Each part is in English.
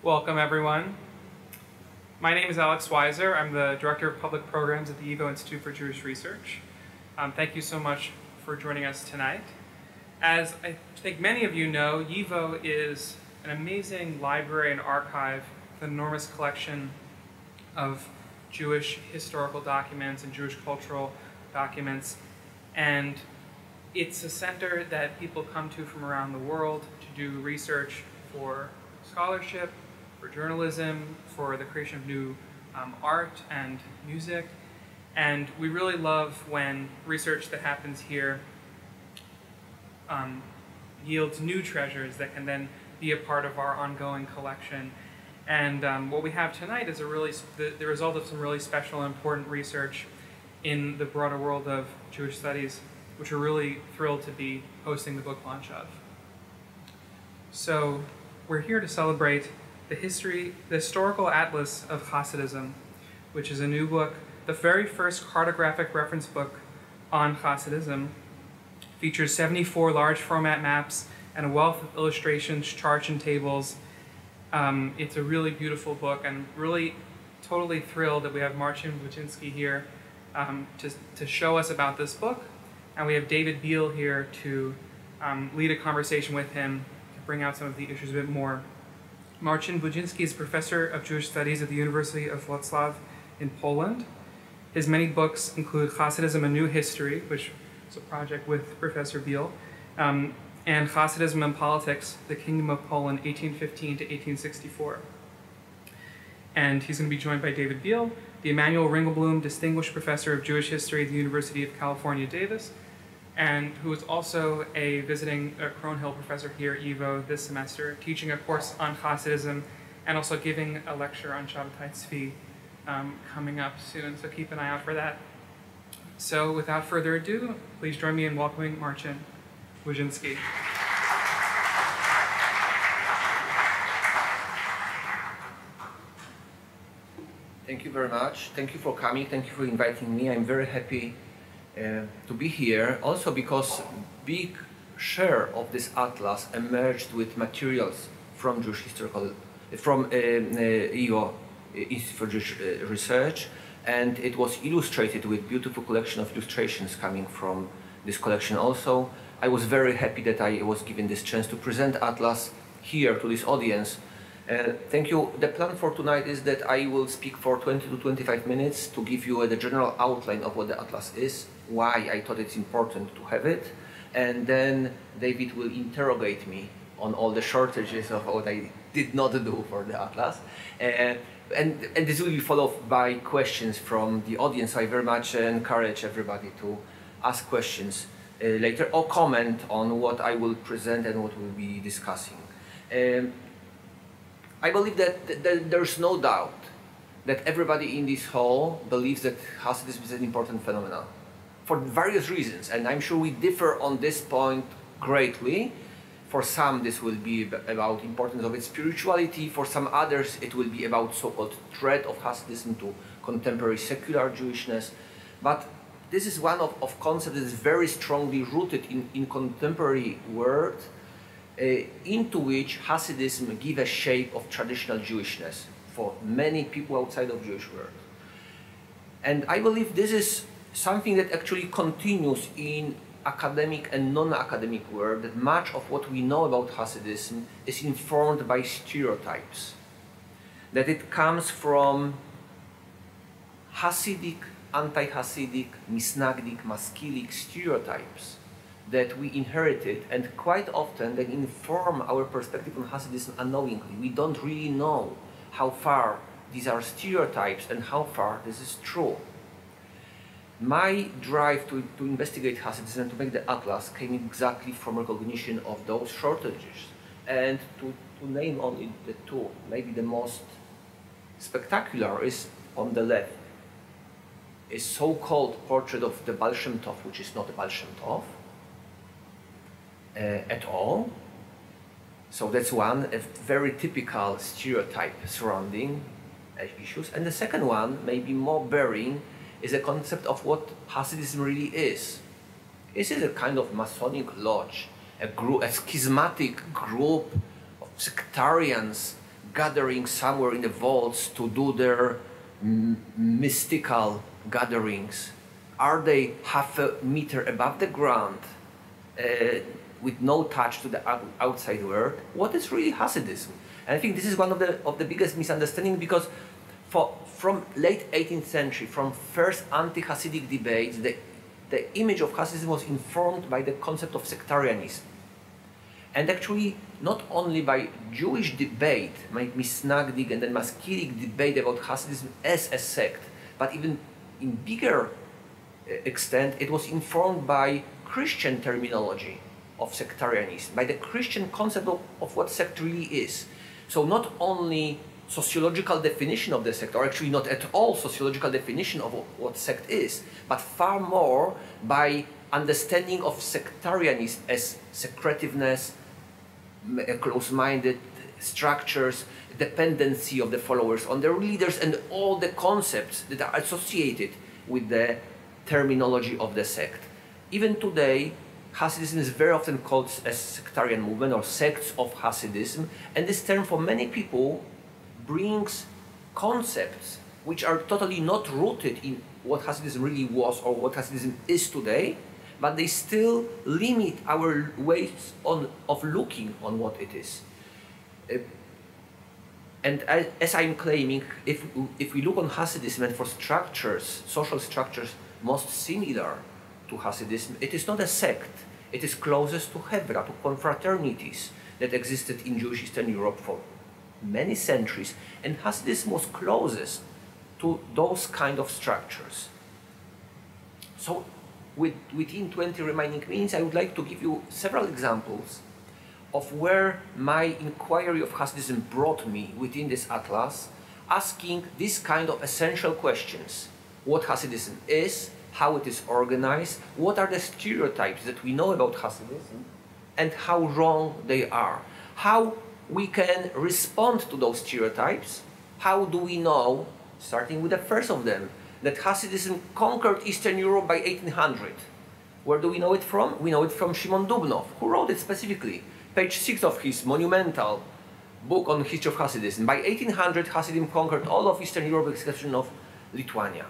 Welcome, everyone. My name is Alex Weiser. I'm the Director of Public Programs at the YIVO Institute for Jewish Research. Thank you so much for joining us tonight. As I think many of you know, YIVO is an amazing library and archive with an enormous collection of Jewish historical documents and Jewish cultural documents. And it's a center that people come to from around the world to do research for scholarship, for journalism, for the creation of new art and music. And we really love when research that happens here yields new treasures that can then be a part of our ongoing collection. And what we have tonight is the result of some really special and important research in the broader world of Jewish studies, which we're really thrilled to be hosting the book launch of. So we're here to celebrate the historical Atlas of Hasidism, which is a new book, the very first cartographic reference book on Hasidism. Features 74 large format maps and a wealth of illustrations, charts, and tables. It's a really beautiful book, and really totally thrilled that we have Marcin Wodziński here to show us about this book. And we have David Biale here to lead a conversation with him to bring out some of the issues a bit more. Marcin Wodziński is Professor of Jewish Studies at the University of Wrocław in Poland. His many books include Hasidism, A New History, which is a project with Professor Biale, and Hasidism and Politics, The Kingdom of Poland, 1815 to 1864. And he's going to be joined by David Biale, the Emanuel Ringelblum Distinguished Professor of Jewish History at the University of California, Davis, and who is also a visiting Crown-Hill professor here at YIVO this semester, teaching a course on Hasidism and also giving a lecture on Shabbatai Tzvi coming up soon, so keep an eye out for that. So without further ado, please join me in welcoming Marcin Wodziński. Thank you very much. Thank you for coming. Thank you for inviting me. I'm very happy to be here. Also because big share of this atlas emerged with materials from Jewish historical, from YIVO Institute for Jewish Research, and it was illustrated with beautiful collection of illustrations coming from this collection also. I was very happy that I was given this chance to present Atlas here to this audience. Thank you. The plan for tonight is that I will speak for 20 to 25 minutes to give you the general outline of what the Atlas is, why I thought it's important to have it, and then David will interrogate me on all the shortages of what I did not do for the Atlas. And this will be followed by questions from the audience. I very much encourage everybody to ask questions later or comment on what I will present and what we'll be discussing. I believe that there's no doubt that everybody in this hall believes that Hasidism is an important phenomenon for various reasons, and I'm sure we differ on this point greatly. For some, this will be about importance of its spirituality. For some others, it will be about so-called threat of Hasidism to contemporary secular Jewishness. But this is one of concepts that is very strongly rooted in contemporary world, into which Hasidism gives a shape of traditional Jewishness for many people outside of Jewish world. And I believe this is something that actually continues in academic and non-academic world, that much of what we know about Hasidism is informed by stereotypes. That it comes from Hasidic, anti-Hasidic, misnagdic, maskilic stereotypes that we inherited, and quite often they inform our perspective on Hasidism unknowingly. We don't really know how far these are stereotypes and how far this is true. My drive to investigate Hasidism and to make the Atlas came exactly from recognition of those shortages. And to name only the two, maybe the most spectacular is on the left, a so-called portrait of the Baal Shem Tov, which is not a Baal Shem Tov at all. So that's one, a very typical stereotype surrounding issues. And the second one, maybe more bearing, is a concept of what Hasidism really is. Is it a kind of Masonic lodge, a schismatic group of sectarians gathering somewhere in the vaults to do their mystical gatherings? Are they half a meter above the ground with no touch to the outside world? What is really Hasidism? And I think this is one of the biggest misunderstandings, because from late 18th century, from first anti-Hasidic debates, the image of Hasidism was informed by the concept of sectarianism. And actually, not only by Jewish debate, like Misnagdic and then Maskidic debate about Hasidism as a sect, but even in bigger extent, it was informed by Christian terminology of sectarianism, by the Christian concept of what sect really is. So not only sociological definition of the sect, or actually not at all sociological definition of what sect is, but far more by understanding of sectarianism as secretiveness, close-minded structures, dependency of the followers on their leaders, and all the concepts that are associated with the terminology of the sect. Even today, Hasidism is very often called a sectarian movement or sects of Hasidism, and this term for many people brings concepts which are totally not rooted in what Hasidism really was or what Hasidism is today, but they still limit our ways of looking on what it is. And as I'm claiming, if we look on Hasidism and for structures, social structures most similar to Hasidism, it is not a sect. It is closest to Hebra, to confraternities that existed in Jewish Eastern Europe for many centuries, and Hasidism was closest to those kind of structures. So within 20 remaining minutes, I would like to give you several examples of where my inquiry of Hasidism brought me within this atlas, asking these kind of essential questions. What Hasidism is, how it is organized, what are the stereotypes that we know about Hasidism, and how wrong they are. How we can respond to those stereotypes. How do we know, starting with the first of them, that Hasidism conquered Eastern Europe by 1800? Where do we know it from? We know it from Szymon Dubnow, who wrote it specifically. Page 6 of his monumental book on history of Hasidism. By 1800, Hasidim conquered all of Eastern Europe, with the exception of Lithuania.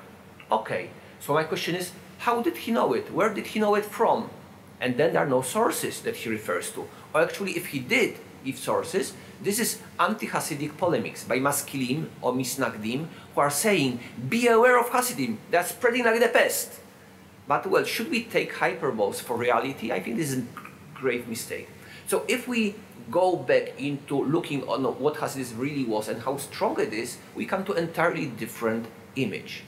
Okay, so my question is, how did he know it? Where did he know it from? And then there are no sources that he refers to. Or actually, if he did give sources, this is anti-Hasidic polemics by Maskilim or Misnagdim, who are saying, be aware of Hasidim, they are spreading like the pest. But well, should we take hyperboles for reality? I think this is a grave mistake. So if we go back into looking on what Hasidism really was and how strong it is, we come to an entirely different image.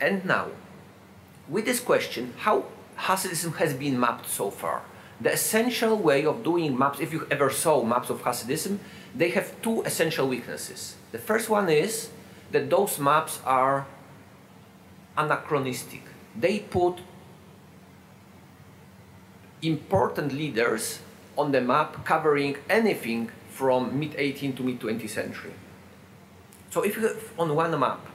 And now, with this question, how Hasidism has been mapped so far? The essential way of doing maps, if you ever saw maps of Hasidism, they have two essential weaknesses. The first one is that those maps are anachronistic. They put important leaders on the map covering anything from mid-18th to mid-20th century. So if you have on one map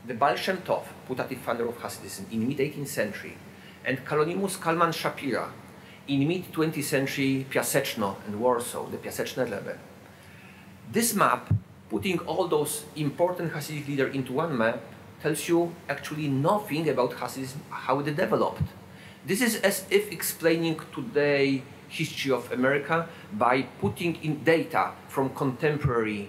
the Baal Shem Tov, putative founder of Hasidism, in mid-18th century, and Kalonimus Kalman Shapira in mid-20th century Piaseczno and Warsaw, the Piaseczne Rebbe. This map, putting all those important Hasidic leaders into one map, tells you actually nothing about Hasidism, how it developed. This is as if explaining today history of America by putting in data from contemporary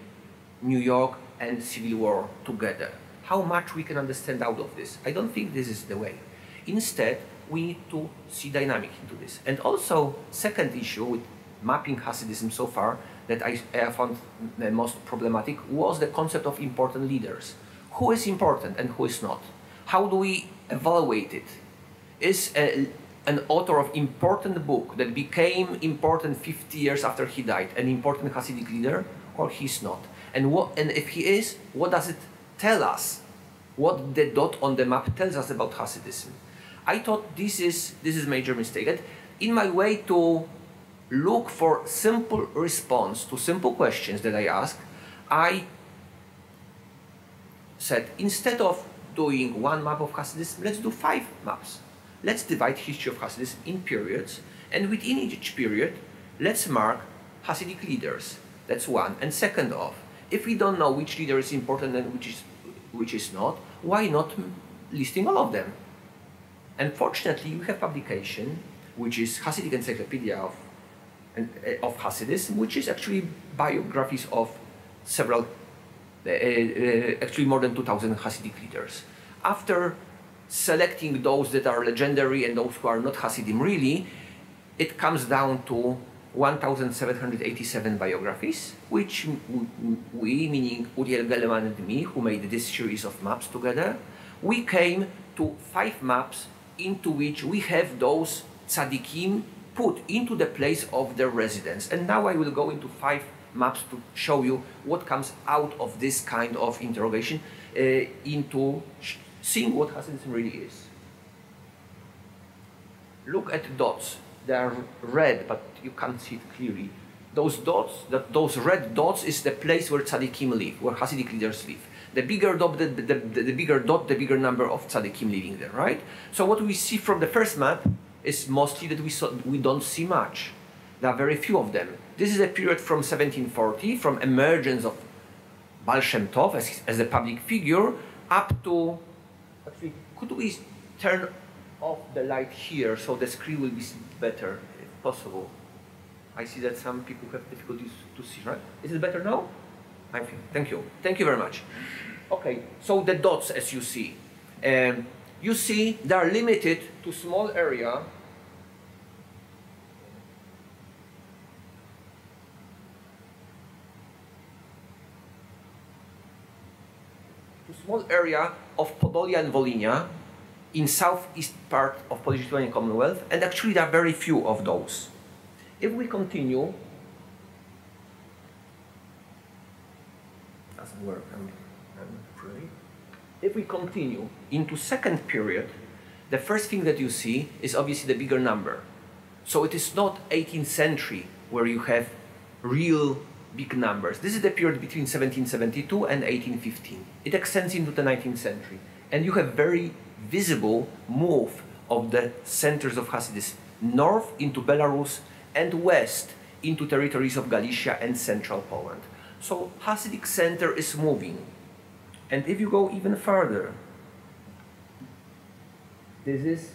New York and Civil War together. How much we can understand out of this? I don't think this is the way. Instead, we need to see dynamic into this. And also, second issue with mapping Hasidism so far that I found the most problematic was the concept of important leaders. Who is important and who is not? How do we evaluate it? Is an author of important book that became important 50 years after he died an important Hasidic leader, or he's not? And if he is, what does it tell us? What the dot on the map tells us about Hasidism? I thought this is a major mistake. And in my way to look for simple response to simple questions that I ask, I said, instead of doing one map of Hasidism, let's do 5 maps. Let's divide history of Hasidism in periods, and within each period, let's mark Hasidic leaders. That's one. And second off, if we don't know which leader is important and which is not, why not listing all of them? And fortunately, we have publication, which is Hasidic Encyclopedia of Hasidism, which is actually biographies of several, actually more than 2,000 Hasidic leaders. After selecting those that are legendary and those who are not Hasidim really, it comes down to 1,787 biographies, which we, meaning Uriel Gelman and me, who made this series of maps together, we came to 5 maps into which we have those tzaddikim put into the place of their residence. And now I will go into 5 maps to show you what comes out of this kind of interrogation into seeing what Hasidism really is. Look at the dots. They are red, but you can't see it clearly. Those dots, those red dots is the place where tzaddikim live, where Hasidic leaders live. The bigger dot, the bigger dot, the bigger number of tzaddikim living there, right? So what we see from the first map is mostly that we don't see much. There are very few of them. This is a period from 1740, from emergence of Baal Shem Tov as a public figure, up to, actually, could we turn off the light here so the screen will be better, if possible? I see that some people have difficulties to see, right? Is it better now? I think. Thank you. Thank you very much. Okay, so the dots, as you see, they are limited to small area. Small area of Podolia and Volhynia in southeast part of Polish-Lithuanian Commonwealth, and actually there are very few of those. If we continue, doesn't work, I'm afraid. If we continue into second period, the first thing that you see is obviously the bigger number. So it is not 18th century where you have real big numbers. This is the period between 1772 and 1815. It extends into the 19th century. And you have very visible move of the centers of Hasidism, north into Belarus and west into territories of Galicia and central Poland. So Hasidic center is moving. And if you go even further, this is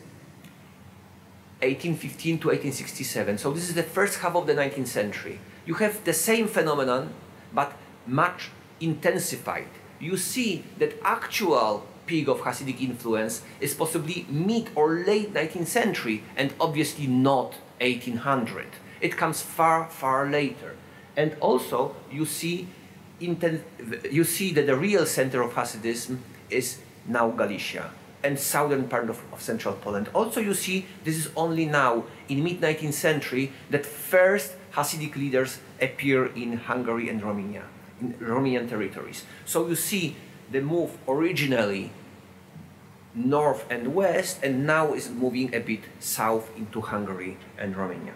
1815 to 1867. So this is the first half of the 19th century. You have the same phenomenon, but much intensified. You see that actual peak of Hasidic influence is possibly mid or late 19th century, and obviously not 1800. It comes far, far later. And also, you see that the real center of Hasidism is now Galicia and southern part of central Poland. Also, you see this is only now, in mid-19th century, that first Hasidic leaders appear in Hungary and Romania, in Romanian territories. So you see the move originally north and west, and now is moving a bit south into Hungary and Romania.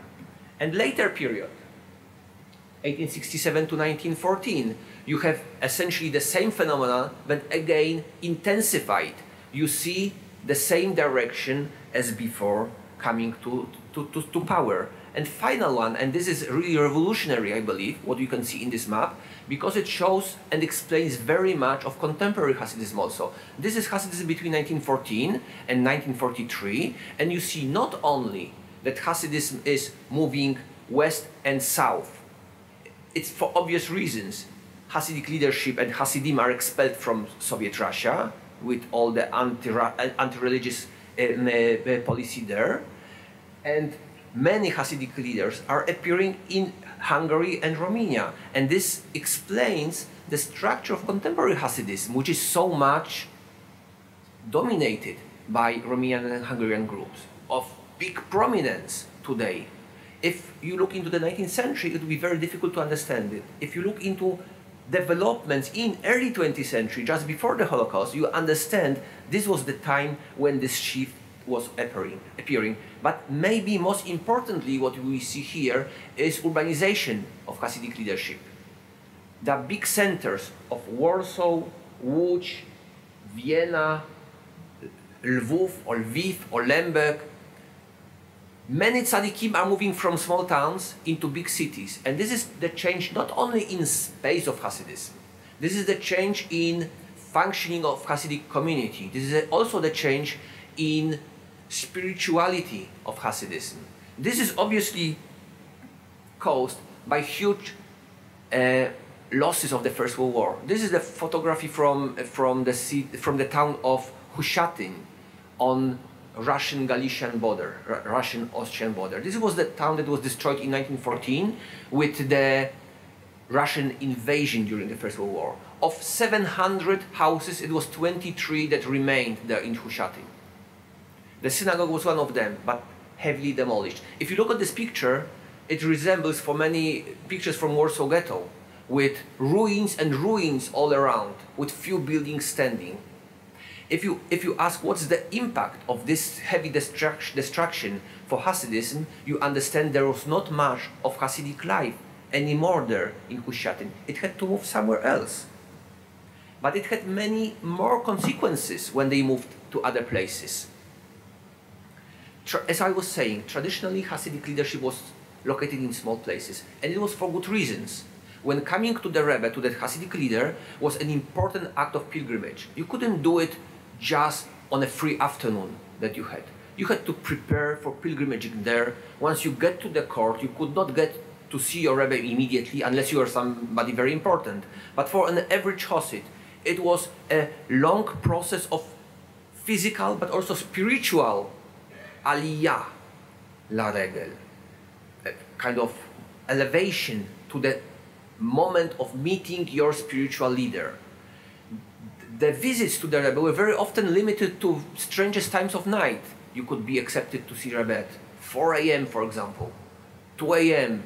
And later period, 1867 to 1914, you have essentially the same phenomena, but again intensified. You see the same direction as before coming to power. And final one, and this is really revolutionary, I believe, what you can see in this map, because it shows and explains very much of contemporary Hasidism also. This is Hasidism between 1914 and 1943, and you see not only that Hasidism is moving west and south, it's for obvious reasons. Hasidic leadership and Hasidim are expelled from Soviet Russia with all the anti-religious policy there, and many Hasidic leaders are appearing in Hungary and Romania, and this explains the structure of contemporary Hasidism, which is so much dominated by Romanian and Hungarian groups of big prominence today. If you look into the 19th century, it would be very difficult to understand it. If you look into developments in early 20th century, just before the Holocaust, you understand this was the time when this shift was appearing. But maybe most importantly, what we see here is urbanization of Hasidic leadership. The big centers of Warsaw, Łódź, Vienna, Lwów or Lviv or Lemberg, Many tzaddikim are moving from small towns into big cities, and this is the change not only in space of Hasidism, this is the change in functioning of Hasidic community, this is also the change in spirituality of Hasidism. This is obviously caused by huge losses of the First World War. This is the photography from the town of Hushatin on Russian-Galician border, Russian-Austrian border. This was the town that was destroyed in 1914 with the Russian invasion during the First World War. Of 700 houses, it was 23 that remained there in Hushatin. The synagogue was one of them, but heavily demolished. If you look at this picture, it resembles for many pictures from Warsaw Ghetto, with ruins and ruins all around, with few buildings standing. If you ask what's the impact of this heavy destruction for Hasidism, you understand there was not much of Hasidic life anymore there in Hushatin. It had to move somewhere else. But it had many more consequences when they moved to other places. As I was saying, traditionally Hasidic leadership was located in small places, and it was for good reasons. When coming to the Rebbe, to the Hasidic leader, was an important act of pilgrimage. You couldn't do it just on a free afternoon that you had. You had to prepare for pilgrimaging there. Once you get to the court, you could not get to see your Rebbe immediately unless you are somebody very important. But for an average Hasid, it was a long process of physical but also spiritual aliyah la regel, a kind of elevation to the moment of meeting your spiritual leader. The visits to the Rebbe were very often limited to strangest times of night. You could be accepted to see Rebbe at 4 a.m. for example, 2 a.m.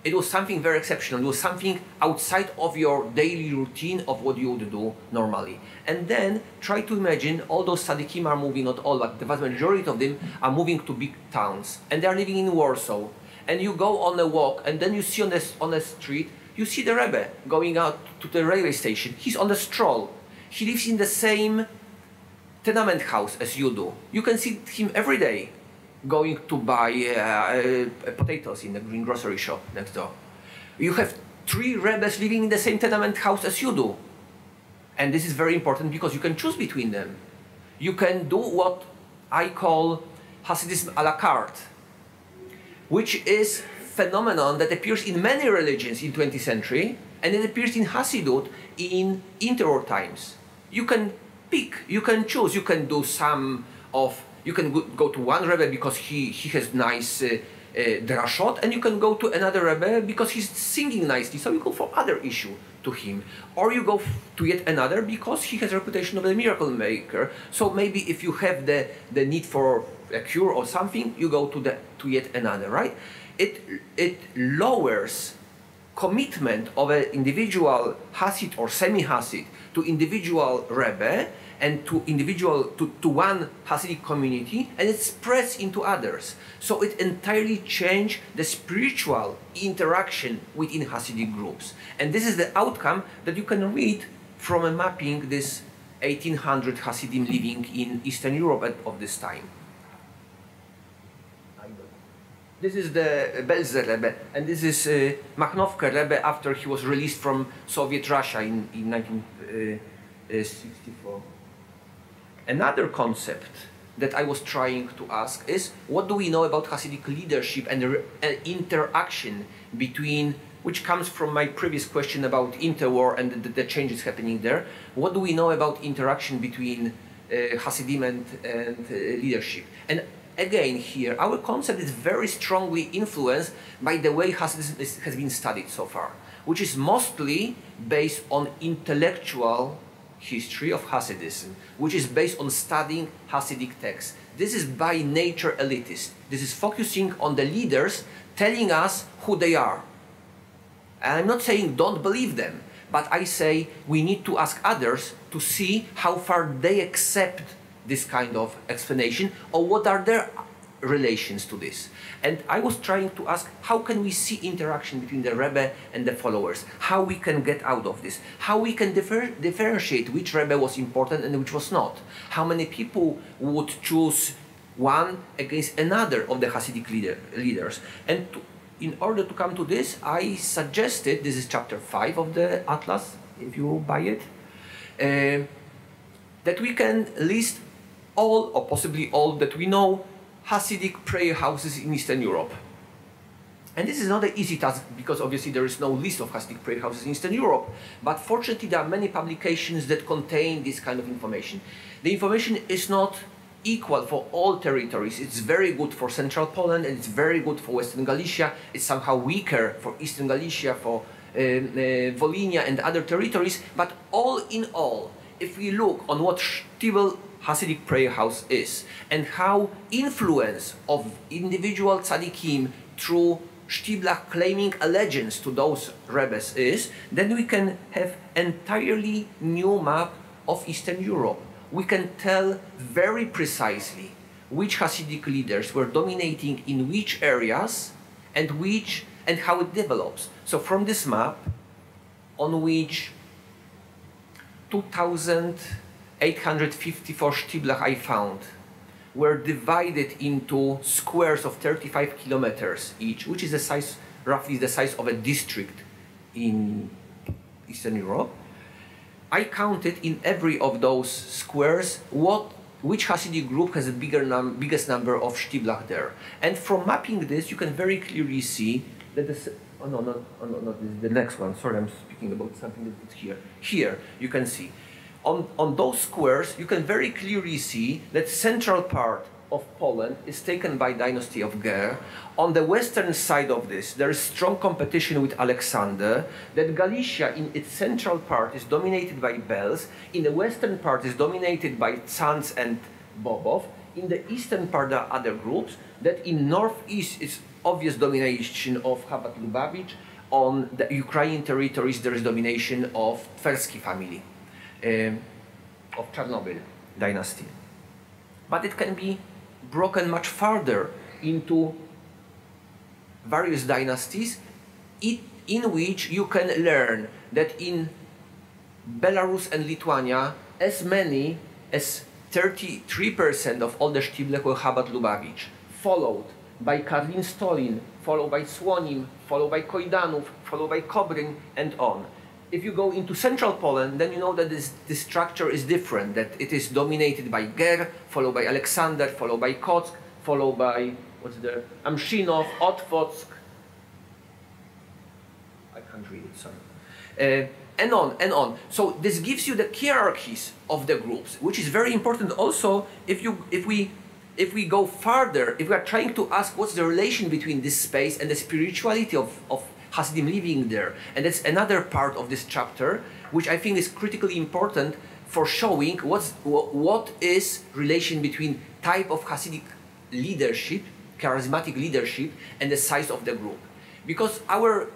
It was something very exceptional. It was something outside of your daily routine of what you would do normally. And then try to imagine all those tzaddikim are moving, not all, but the vast majority of them are moving to big towns. And they are living in Warsaw. And you go on a walk, and then you see on the street, you see the Rebbe going out to the railway station. He's on the stroll. He lives in the same tenement house as you do. You can see him every day going to buy potatoes in the green grocery shop next door. You have 3 Rebbes living in the same tenement house as you do. And this is very important because you can choose between them. You can do what I call Hasidism a la carte, which is phenomenon that appears in many religions in 20th century, and it appears in Hasidut in interwar times. You can pick, you can choose, you can do some of, you can go to one Rebbe because he has nice drashot, and you can go to another Rebbe because he's singing nicely, so you go for other issue to him. Or you go to yet another because he has a reputation of a miracle maker, so maybe if you have the need for a cure or something, you go to yet another, right? It lowers commitment of an individual Hasid or semi-Hasid to individual Rebbe and to one Hasidic community, and it spreads into others. So it entirely changed the spiritual interaction within Hasidic groups. And this is the outcome that you can read from a mapping this 1800 Hasidim living in Eastern Europe of this time. This is the Belzer Rebbe, and this is Machnovka Rebbe after he was released from Soviet Russia in 1964. Another concept that I was trying to ask is, what do we know about Hasidic leadership and interaction between, which comes from my previous question about interwar and the changes happening there. What do we know about interaction between Hasidim and leadership? And again here, our concept is very strongly influenced by the way Hasidism has been studied so far, which is mostly based on intellectual history of Hasidism, which is based on studying Hasidic texts. This is by nature elitist. This is focusing on the leaders telling us who they are. And I'm not saying don't believe them, but I say we need to ask others to see how far they accept this kind of explanation, or what are their relations to this. And I was trying to ask, how can we see interaction between the Rebbe and the followers? How we can get out of this? How we can differentiate which Rebbe was important and which was not? How many people would choose one against another of the Hasidic leaders. And in order to come to this, I suggested, this is chapter 5 of the Atlas, if you buy it, that we can list all, or possibly all, that we know Hasidic prayer houses in Eastern Europe. And this is not an easy task, because obviously there is no list of Hasidic prayer houses in Eastern Europe. But fortunately there are many publications that contain this kind of information. The information is not equal for all territories. It's very good for Central Poland, and it's very good for Western Galicia. It's somehow weaker for Eastern Galicia, for Volhynia and other territories. But all in all, if we look on what Shtibel Hasidic prayer house is, and how influence of individual tzaddikim through Shtibla claiming allegiance to those rebels is, then we can have entirely new map of Eastern Europe. We can tell very precisely which Hasidic leaders were dominating in which areas and how it develops. So from this map, on which 2,854 Shtiblach I found were divided into squares of 35 kilometers each, which is the size, roughly the size of a district in Eastern Europe. I counted in every of those squares which Hasidic group has the biggest number of Shtiblach there. And from mapping this, you can very clearly see that this, this is the next one. Sorry, I'm speaking about something that's here. Here, you can see. On those squares, you can very clearly see that central part of Poland is taken by dynasty of Ger. On the western side of this, there is strong competition with Alexander. That Galicia, in its central part, is dominated by Bels. In the western part, is dominated by Tzanz and Bobov. In the eastern part, there are other groups. That in northeast is obvious domination of Chabad Lubavitch. On the Ukrainian territories, there is domination of Tversky family. Of Chernobyl dynasty. But it can be broken much further into various dynasties in which you can learn that in Belarus and Lithuania, as many as 33% of all the Shtiblech were Chabad Lubavitch, followed by Karlin Stolin, followed by Słonim, followed by Koidanów, followed by Kobryn, and on. If you go into central Poland, then you know that this structure is different, that it is dominated by Ger, followed by Alexander, followed by Kotsk, followed by, Amshinov, Otwotsk, I can't read it, sorry, and on and on. So this gives you the hierarchies of the groups, which is very important also if we go further, if we are trying to ask what's the relation between this space and the spirituality of Hasidim living there. And that's another part of this chapter, which I think is critically important for showing what is relation between type of Hasidic leadership, charismatic leadership, and the size of the group. Because our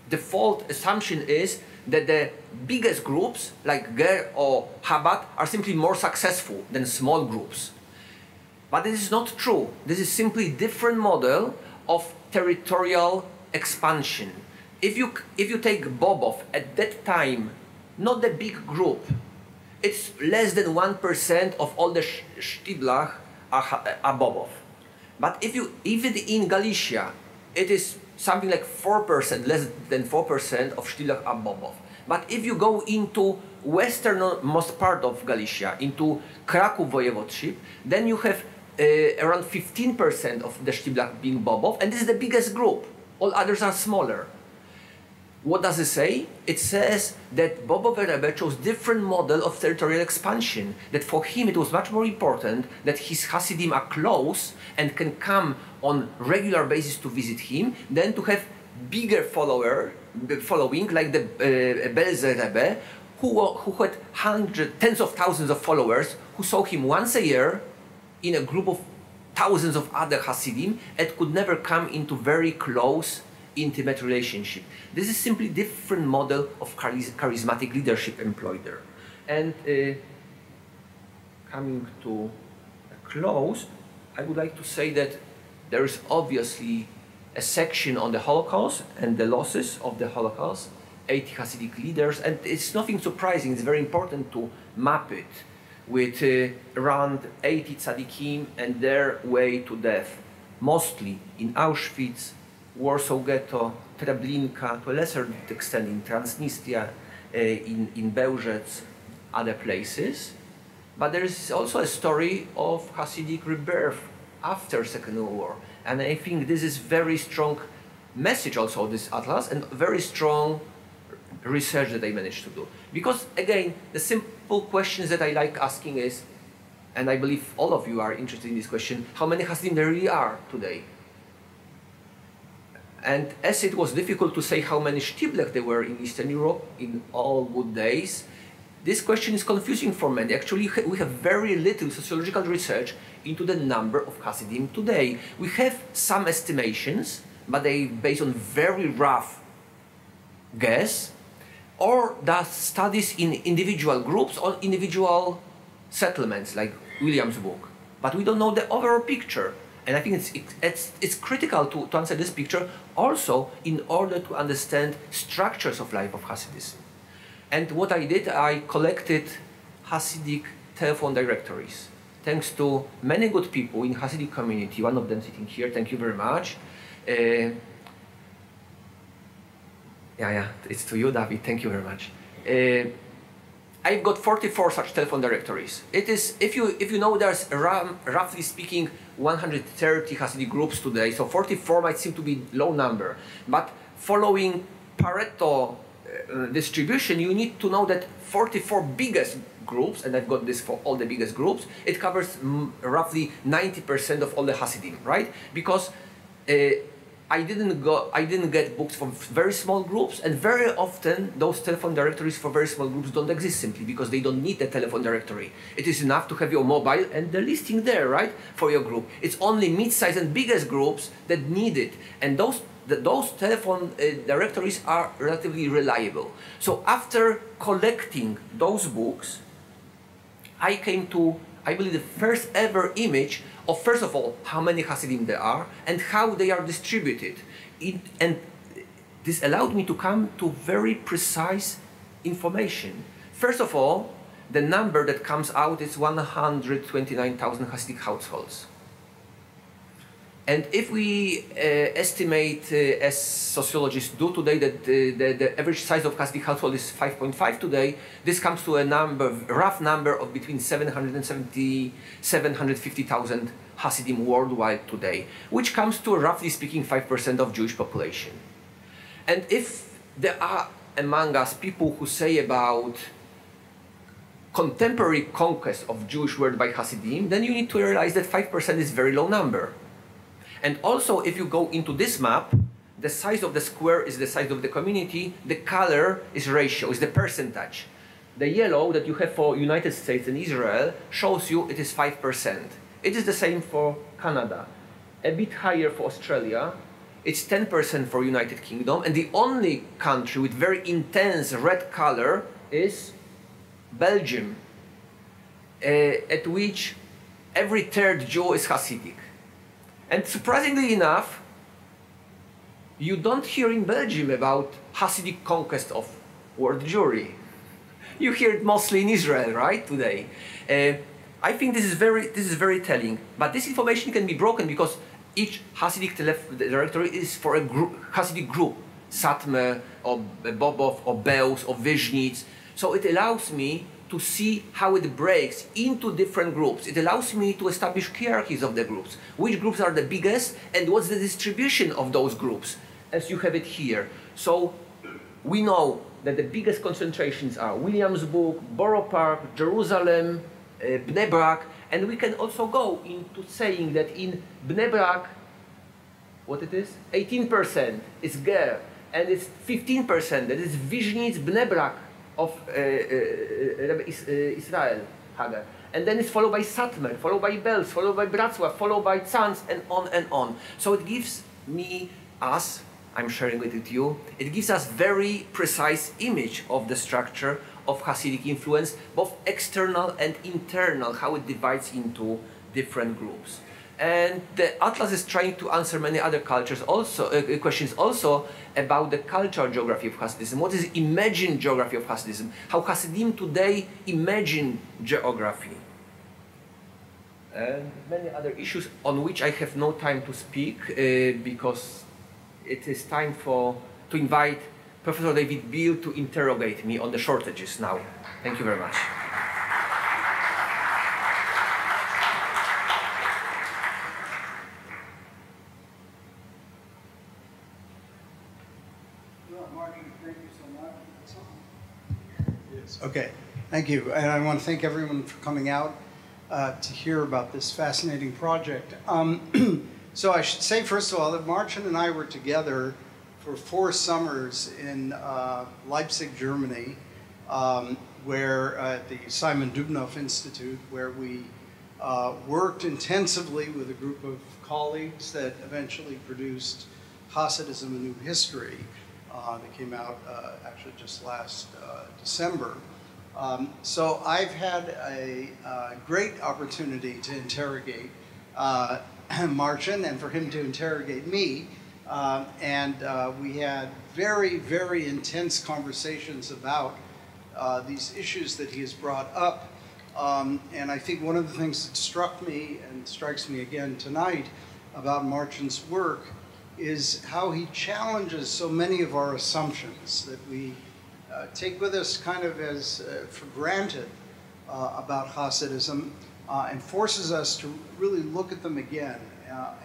default assumption is that the biggest groups, like Ger or Chabad, are simply more successful than small groups. But this is not true. This is simply a different model of territorial expansion. If you take Bobov at that time, not the big group, it's less than 1% of all the Shtiblach are Bobov. But even in Galicia, it is something like 4%, less than 4% of Shtiblach are Bobov. But if you go into westernmost part of Galicia, into Kraków voivodeship, then you have around 15% of the Shtiblach being Bobov, and this is the biggest group. All others are smaller. What does it say? It says that Bobov Rebbe chose different model of territorial expansion, that for him it was much more important that his Hasidim are close and can come on regular basis to visit him than to have bigger following like the Belzer Rebbe, who had tens of thousands of followers, who saw him once a year in a group of thousands of other Hasidim, and could never come into very close, intimate relationship. This is simply different model of charismatic leadership employed there. And coming to a close, I would like to say that there is obviously a section on the Holocaust and the losses of the Holocaust, 80 Hasidic leaders, and it's nothing surprising, it's very important to map it. with around 80 tzaddikim and their way to death, mostly in Auschwitz, Warsaw Ghetto, Treblinka, to a lesser extent in Transnistria, in Bełżec, other places. But there is also a story of Hasidic rebirth after Second World War. And I think this is very strong message also of this atlas, and very strong research that I managed to do. Because again, the simple questions that I like asking is, and I believe all of you are interested in this question, how many Hasidim there really are today? And as it was difficult to say how many Shtiblech there were in Eastern Europe in all good days, this question is confusing for many. Actually, we have very little sociological research into the number of Hasidim today. We have some estimations, but they based on very rough guess, or the studies in individual groups or individual settlements, like William's book. But we don't know the overall picture. And I think it's critical to answer this picture also in order to understand structures of life of Hasidism. And what I did, I collected Hasidic telephone directories. Thanks to many good people in Hasidic community, one of them sitting here, thank you very much. Yeah, it's to you, David, thank you very much. I've got 44 such telephone directories. It is, if you know, there's around, roughly speaking, 130 Hasidic groups today, so 44 might seem to be low number. But following Pareto distribution, you need to know that 44 biggest groups, and I've got this for all the biggest groups, it covers roughly 90% of all the Hasidim, right? Because I didn't get books from very small groups, and very often those telephone directories for very small groups don't exist simply because they don't need a telephone directory. It is enough to have your mobile and the listing there, right, for your group. It's only mid-size and biggest groups that need it, and those telephone directories are relatively reliable. So after collecting those books, I came to, I believe, the first ever image of, first of all, how many Hasidim there are and how they are distributed. And this allowed me to come to very precise information. First of all, the number that comes out is 129,000 Hasidic households. And if we estimate, as sociologists do today, that the average size of Hasidic household is 5.5 today, this comes to a number, rough number of between 770,000, 750,000 Hasidim worldwide today, which comes to, roughly speaking, 5% of Jewish population. And if there are among us people who say about contemporary conquest of Jewish world by Hasidim, then you need to realize that 5% is a very low number. And also, if you go into this map, the size of the square is the size of the community, the color is ratio, is the percentage. The yellow that you have for United States and Israel shows you it is 5%. It is the same for Canada. A bit higher for Australia. It's 10% for United Kingdom. And the only country with very intense red color is Belgium, at which every third Jew is Hasidic. And surprisingly enough, you don't hear in Belgium about Hasidic conquest of world Jewry. You hear it mostly in Israel, right, today. I think this is very telling. But this information can be broken because each Hasidic directory is for a Hasidic group, Satmar, or Bobov, or Beus, or Vizhnitz. So it allows me to see how it breaks into different groups. It allows me to establish hierarchies of the groups. Which groups are the biggest and what's the distribution of those groups, as you have it here. So we know that the biggest concentrations are Williamsburg, Borough Park, Jerusalem, Bnei Brak, and we can also go into saying that in Bnei Brak, what it is? 18% is Ger, and it's 15% that is Vizhnitz, Bnei Brak, of Israel, Hagar. And then it's followed by Satmar, followed by Belz, followed by Bratslav, followed by Tzanz, and on and on. So it gives us, I'm sharing it with you, it gives us very precise image of the structure of Hasidic influence, both external and internal, how it divides into different groups. And the Atlas is trying to answer many other cultures also, questions also about the cultural geography of Hasidism. What is imagined geography of Hasidism? How Hasidim today imagine geography? And many other issues on which I have no time to speak because it is time to invite Professor David Biale to interrogate me on the shortages now. Thank you very much. Marcin, thank you so much. Yes. Okay, thank you. And I want to thank everyone for coming out to hear about this fascinating project. So I should say, first of all, that Marcin and I were together for 4 summers in Leipzig, Germany, where at the Simon Dubnow Institute, where we worked intensively with a group of colleagues that eventually produced Hasidism, A New History. That came out actually just last December. So I've had a great opportunity to interrogate Marcin and for him to interrogate me. We had very, very intense conversations about these issues that he has brought up. And I think one of the things that struck me and strikes me again tonight about Marcin's work is how he challenges so many of our assumptions that we take with us kind of as for granted about Hasidism and forces us to really look at them again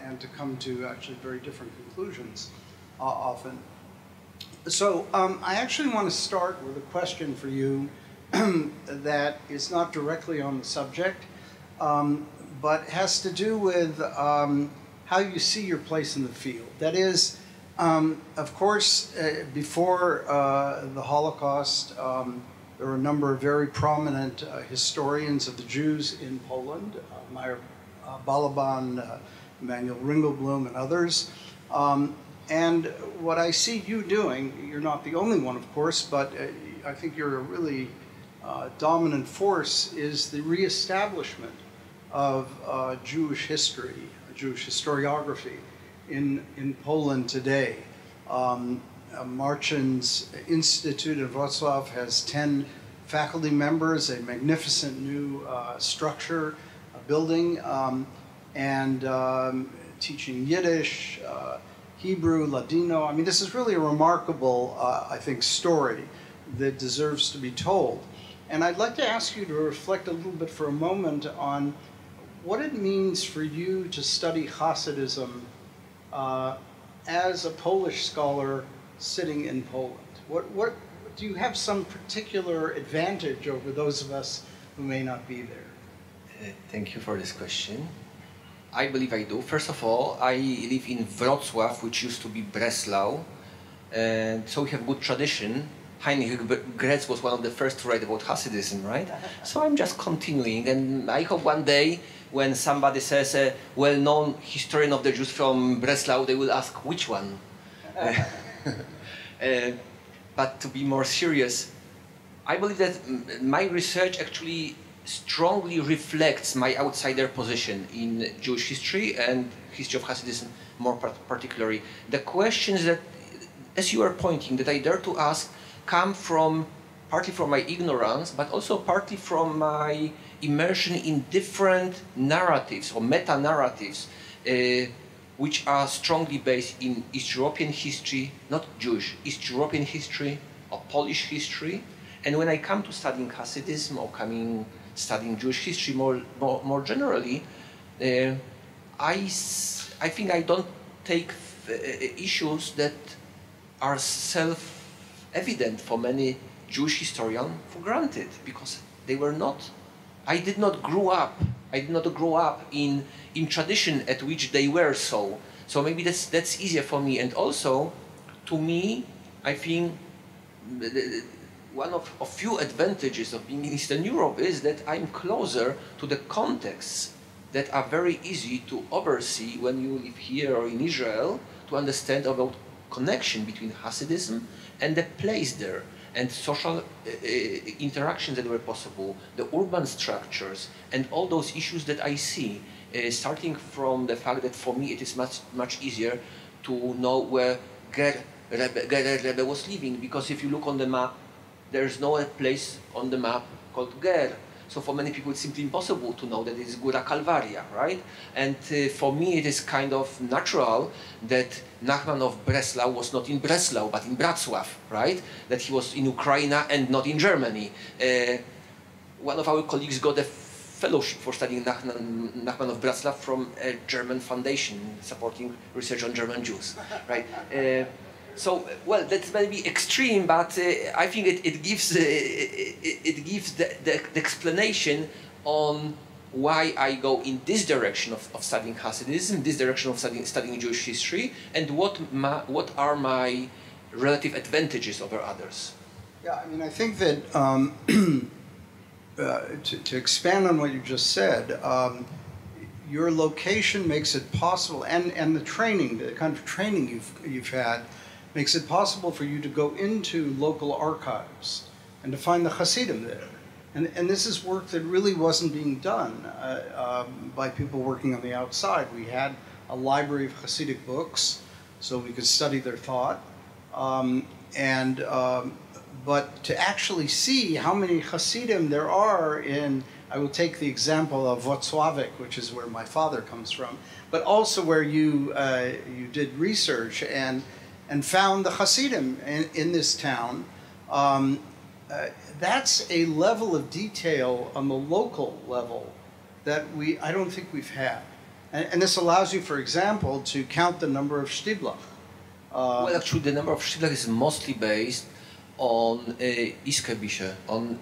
and to come to actually very different conclusions often. So I actually want to start with a question for you that is not directly on the subject, but has to do with how you see your place in the field. That is, of course, before the Holocaust, there were a number of very prominent historians of the Jews in Poland, Meyer Balaban, Emanuel Ringelblum, and others. And what I see you doing, you're not the only one, of course, but I think you're a really dominant force, is the reestablishment of Jewish history, Jewish historiography in Poland today. Marcin's Institute in Wrocław has 10 faculty members, a magnificent new structure, a building, and teaching Yiddish, Hebrew, Ladino. I mean, this is really a remarkable, I think, story that deserves to be told. And I'd like to ask you to reflect a little bit for a moment on what it means for you to study Hasidism as a Polish scholar sitting in Poland. What do you have some particular advantage over those of us who may not be there? Thank you for this question. I believe I do. First of all, I live in Wrocław, which used to be Breslau, and so we have good tradition. Heinrich Gretz was one of the first to write about Hasidism, right? So I'm just continuing, and I hope one day when somebody says a well-known historian of the Jews from Breslau, they will ask which one. But to be more serious, I believe that my research actually strongly reflects my outsider position in Jewish history and history of Hasidism more particularly. The questions that, as you are pointing, that I dare to ask come from partly from my ignorance, but also partly from my immersion in different narratives or meta-narratives which are strongly based in East European history, not Jewish, East European history or Polish history. And when I come to studying Hasidism or studying Jewish history more generally, I think I don't take issues that are self-evident for many Jewish historians for granted, because they were not. I did not grow up in tradition at which they were so. So maybe that's easier for me. And also, to me, I think one of few advantages of being in Eastern Europe is that I'm closer to the contexts that are very easy to oversee when you live here or in Israel, to understand about connection between Hasidism and the place there. and social interactions that were possible, the urban structures, and all those issues that I see, starting from the fact that for me it is much easier to know where Ger Rebbe was living, because if you look on the map, there's no place on the map called Ger. So for many people it's simply impossible to know that it is Góra Kalwaria, right? And for me it is kind of natural that Nachman of Breslau was not in Breslau but in Wrocław, right? That he was in Ukraine and not in Germany. One of our colleagues got a fellowship for studying Nachman of Breslau from a German foundation supporting research on German Jews, right? So, well, that's maybe extreme, but I think it gives the explanation on why I go in this direction of studying Hasidism, this direction of studying Jewish history, and what are my relative advantages over others. Yeah, I mean, I think that to expand on what you just said, your location makes it possible, and the training, the kind of training you've had, makes it possible for you to go into local archives and to find the Hasidim there. And this is work that really wasn't being done by people working on the outside. We had a library of Hasidic books, so we could study their thought. But to actually see how many Hasidim there are in, I will take the example of Wrocław, which is where my father comes from, but also where you did research and found the Hasidim in this town. That's a level of detail on the local level that I don't think we've had. And this allows you, for example, to count the number of Shtiblach. Well, actually, the number of Shtiblach is mostly based on Iskebische, on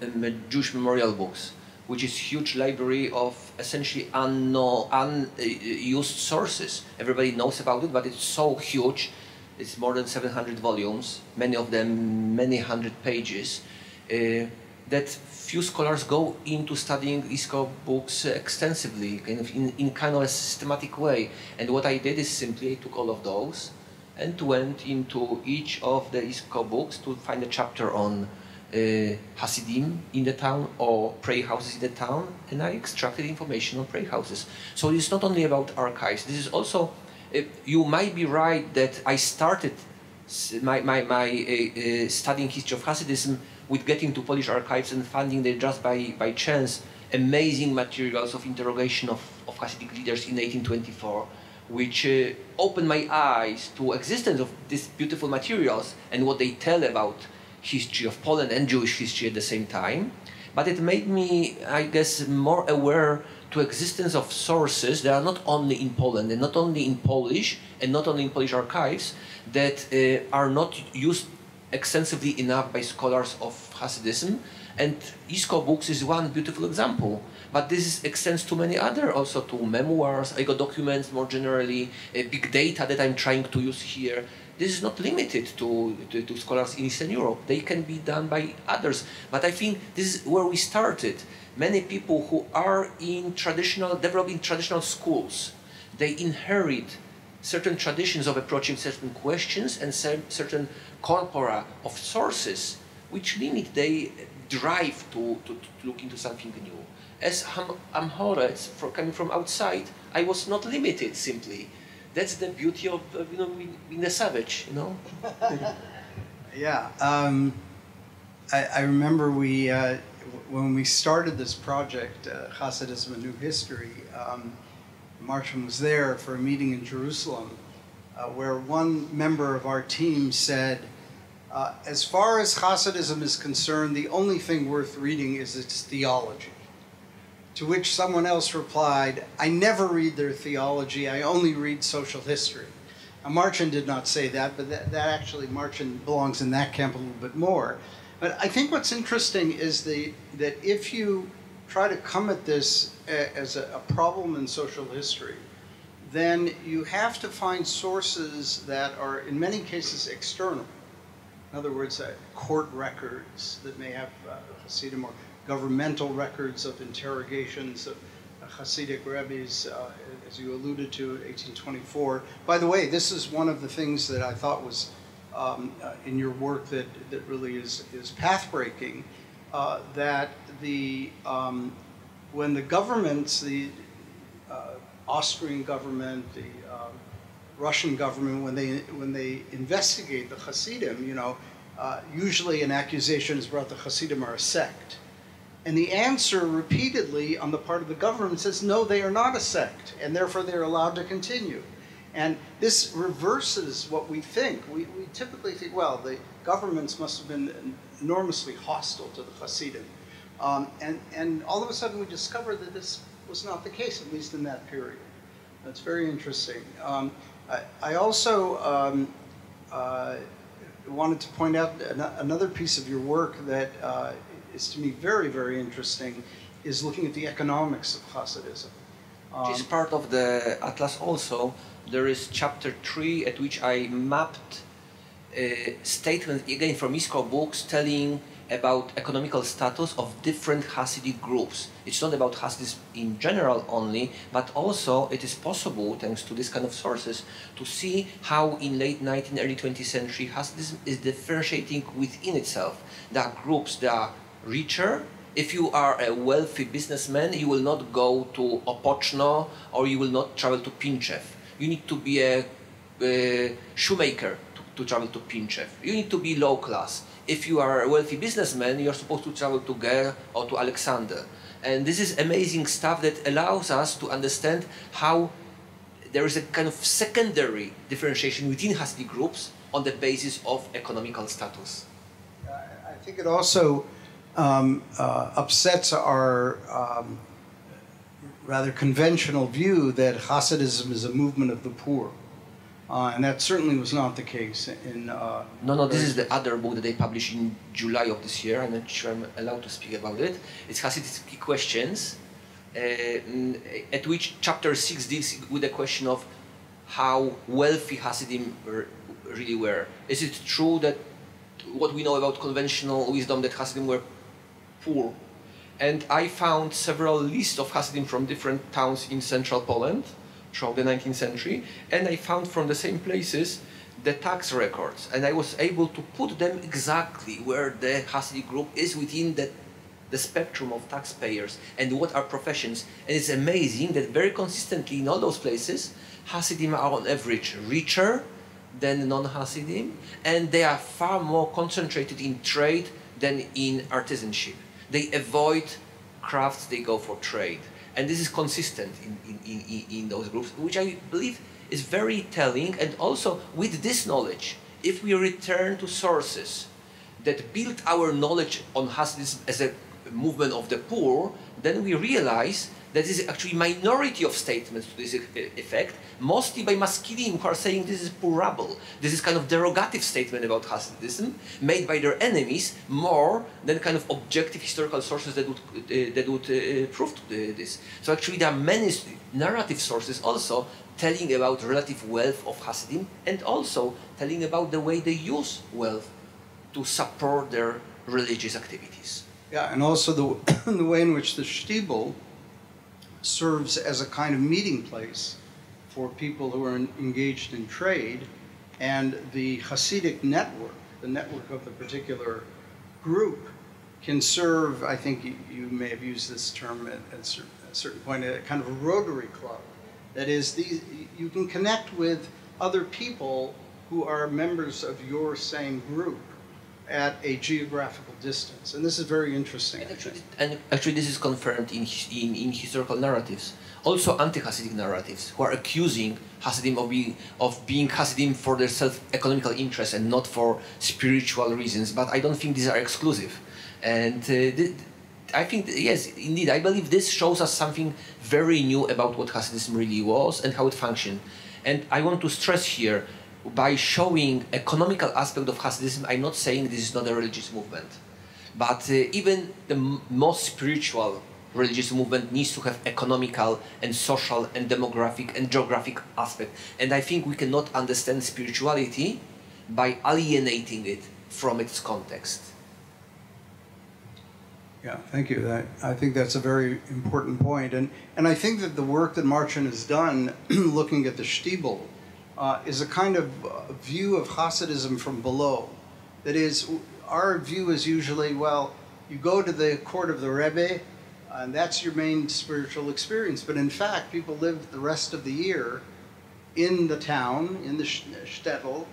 Jewish memorial books, which is a huge library of essentially unused sources. Everybody knows about it, but it's so huge. It's more than 700 volumes, many of them many hundred pages, that few scholars go into studying ISKCO books extensively, kind of in kind of a systematic way. And what I did is simply I took all of those and went into each of the ISKCO books to find a chapter on Hasidim in the town or prayer houses in the town, and I extracted information on prayer houses. So it's not only about archives, this is also you might be right that I started my studying history of Hasidism with getting to Polish archives and finding there just by chance amazing materials of interrogation of Hasidic leaders in 1824, which opened my eyes to existence of these beautiful materials and what they tell about history of Poland and Jewish history at the same time. But it made me, I guess, more aware to existence of sources that are not only in Poland and not only in Polish and not only in Polish archives, that are not used extensively enough by scholars of Hasidism. And ISKCO books is one beautiful example. But this extends to many other, also to memoirs, IGO documents more generally, big data that I'm trying to use here. This is not limited to scholars in Eastern Europe. They can be done by others. But I think this is where we started. Many people who are developing traditional schools, they inherit certain traditions of approaching certain questions and certain corpora of sources which limit their drive to look into something new. As Amhorets, coming from outside, I was not limited simply. That's the beauty of being a savage, you know. Yeah, I remember when we started this project, Hasidism: A New History. Marcin was there for a meeting in Jerusalem, where one member of our team said, as far as Hasidism is concerned, the only thing worth reading is its theology. To which someone else replied, I never read their theology, I only read social history. Now, Marcin did not say that, but that actually, Marcin belongs in that camp a little bit more. But I think what's interesting is that if you try to come at this as a problem in social history, then you have to find sources that are, in many cases, external. In other words, court records that may have Hasidim or governmental records of interrogations of Hasidic rabbis, as you alluded to, 1824. By the way, this is one of the things that I thought was in your work that really is path-breaking, that when the governments, the Austrian government, the Russian government, when they investigate the Hasidim, usually an accusation is brought the Hasidim are a sect. And the answer repeatedly on the part of the government says, no, they are not a sect, and therefore they're allowed to continue. And this reverses what we think. We typically think, well, the governments must have been enormously hostile to the Hasidim. And all of a sudden we discover that this was not the case, at least in that period. That's very interesting. I also wanted to point out another piece of your work that is to me very, very interesting, is looking at the economics of Hasidism. Which is part of the Atlas also. There is chapter 3 at which I mapped statements, again from ISKCO books, telling about economical status of different Hasidic groups. It's not about Hasidism in general only, but also it is possible, thanks to this kind of sources, to see how in late 19th, early 20th century Hasidism is differentiating within itself. There are groups that are richer. If you are a wealthy businessman, you will not go to Opochno or you will not travel to Pinchev. You need to be a shoemaker to travel to Pinchev. You need to be low class. If you are a wealthy businessman, you're supposed to travel to Ger or to Alexander. And this is amazing stuff that allows us to understand how there is a kind of secondary differentiation within Hasidic groups on the basis of economical status. I think it also upsets our rather conventional view that Hasidism is a movement of the poor. And that certainly was not the case in... No, this is the other book that they published in July of this year. I'm not sure I'm allowed to speak about it. It's Hasidic Questions, at which chapter 6 deals with the question of how wealthy Hasidim really were. Is it true that what we know about conventional wisdom that Hasidim were poor? And I found several lists of Hasidim from different towns in central Poland throughout the 19th century, and I found from the same places the tax records, and I was able to put them exactly where the Hasidic group is within the spectrum of taxpayers and what are professions. And it's amazing that very consistently in all those places, Hasidim are on average richer than non-Hasidim, and they are far more concentrated in trade than in artisanship. They avoid crafts, they go for trade. And this is consistent in those groups, which I believe is very telling. And also with this knowledge, if we return to sources that build our knowledge on Hasidism as a movement of the poor, then we realize that this is actually minority of statements to this effect, mostly by Maskilim who are saying this is poor rabble. This is kind of derogative statement about Hasidism made by their enemies more than kind of objective historical sources that would prove this. So actually there are many narrative sources also telling about relative wealth of Hasidim and also telling about the way they use wealth to support their religious activities. Yeah, and also the way in which the Shtibel serves as a kind of meeting place for people who are engaged in trade, and the Hasidic network, the network of the particular group, can serve, I think you may have used this term at a certain point, a kind of a Rotary Club. That is, you can connect with other people who are members of your same group at a geographical distance, and this is very interesting. And actually this is confirmed in historical narratives. Also anti-Hasidic narratives, who are accusing Hasidim of being Hasidim for their self-economical interests and not for spiritual reasons, but I don't think these are exclusive. And I think, yes, indeed, I believe this shows us something very new about what Hasidism really was and how it functioned. And I want to stress here, by showing economical aspect of Hasidism, I'm not saying this is not a religious movement, but even the most spiritual religious movement needs to have economical and social and demographic and geographic aspect. And I think we cannot understand spirituality by alienating it from its context. Yeah, thank you. I think that's a very important point. And I think that the work that Marcin has done looking at the Shtibel is a kind of view of Hasidism from below. That is, our view is usually, well, you go to the court of the Rebbe, and that's your main spiritual experience. But in fact, people live the rest of the year in the town, in the shtetl,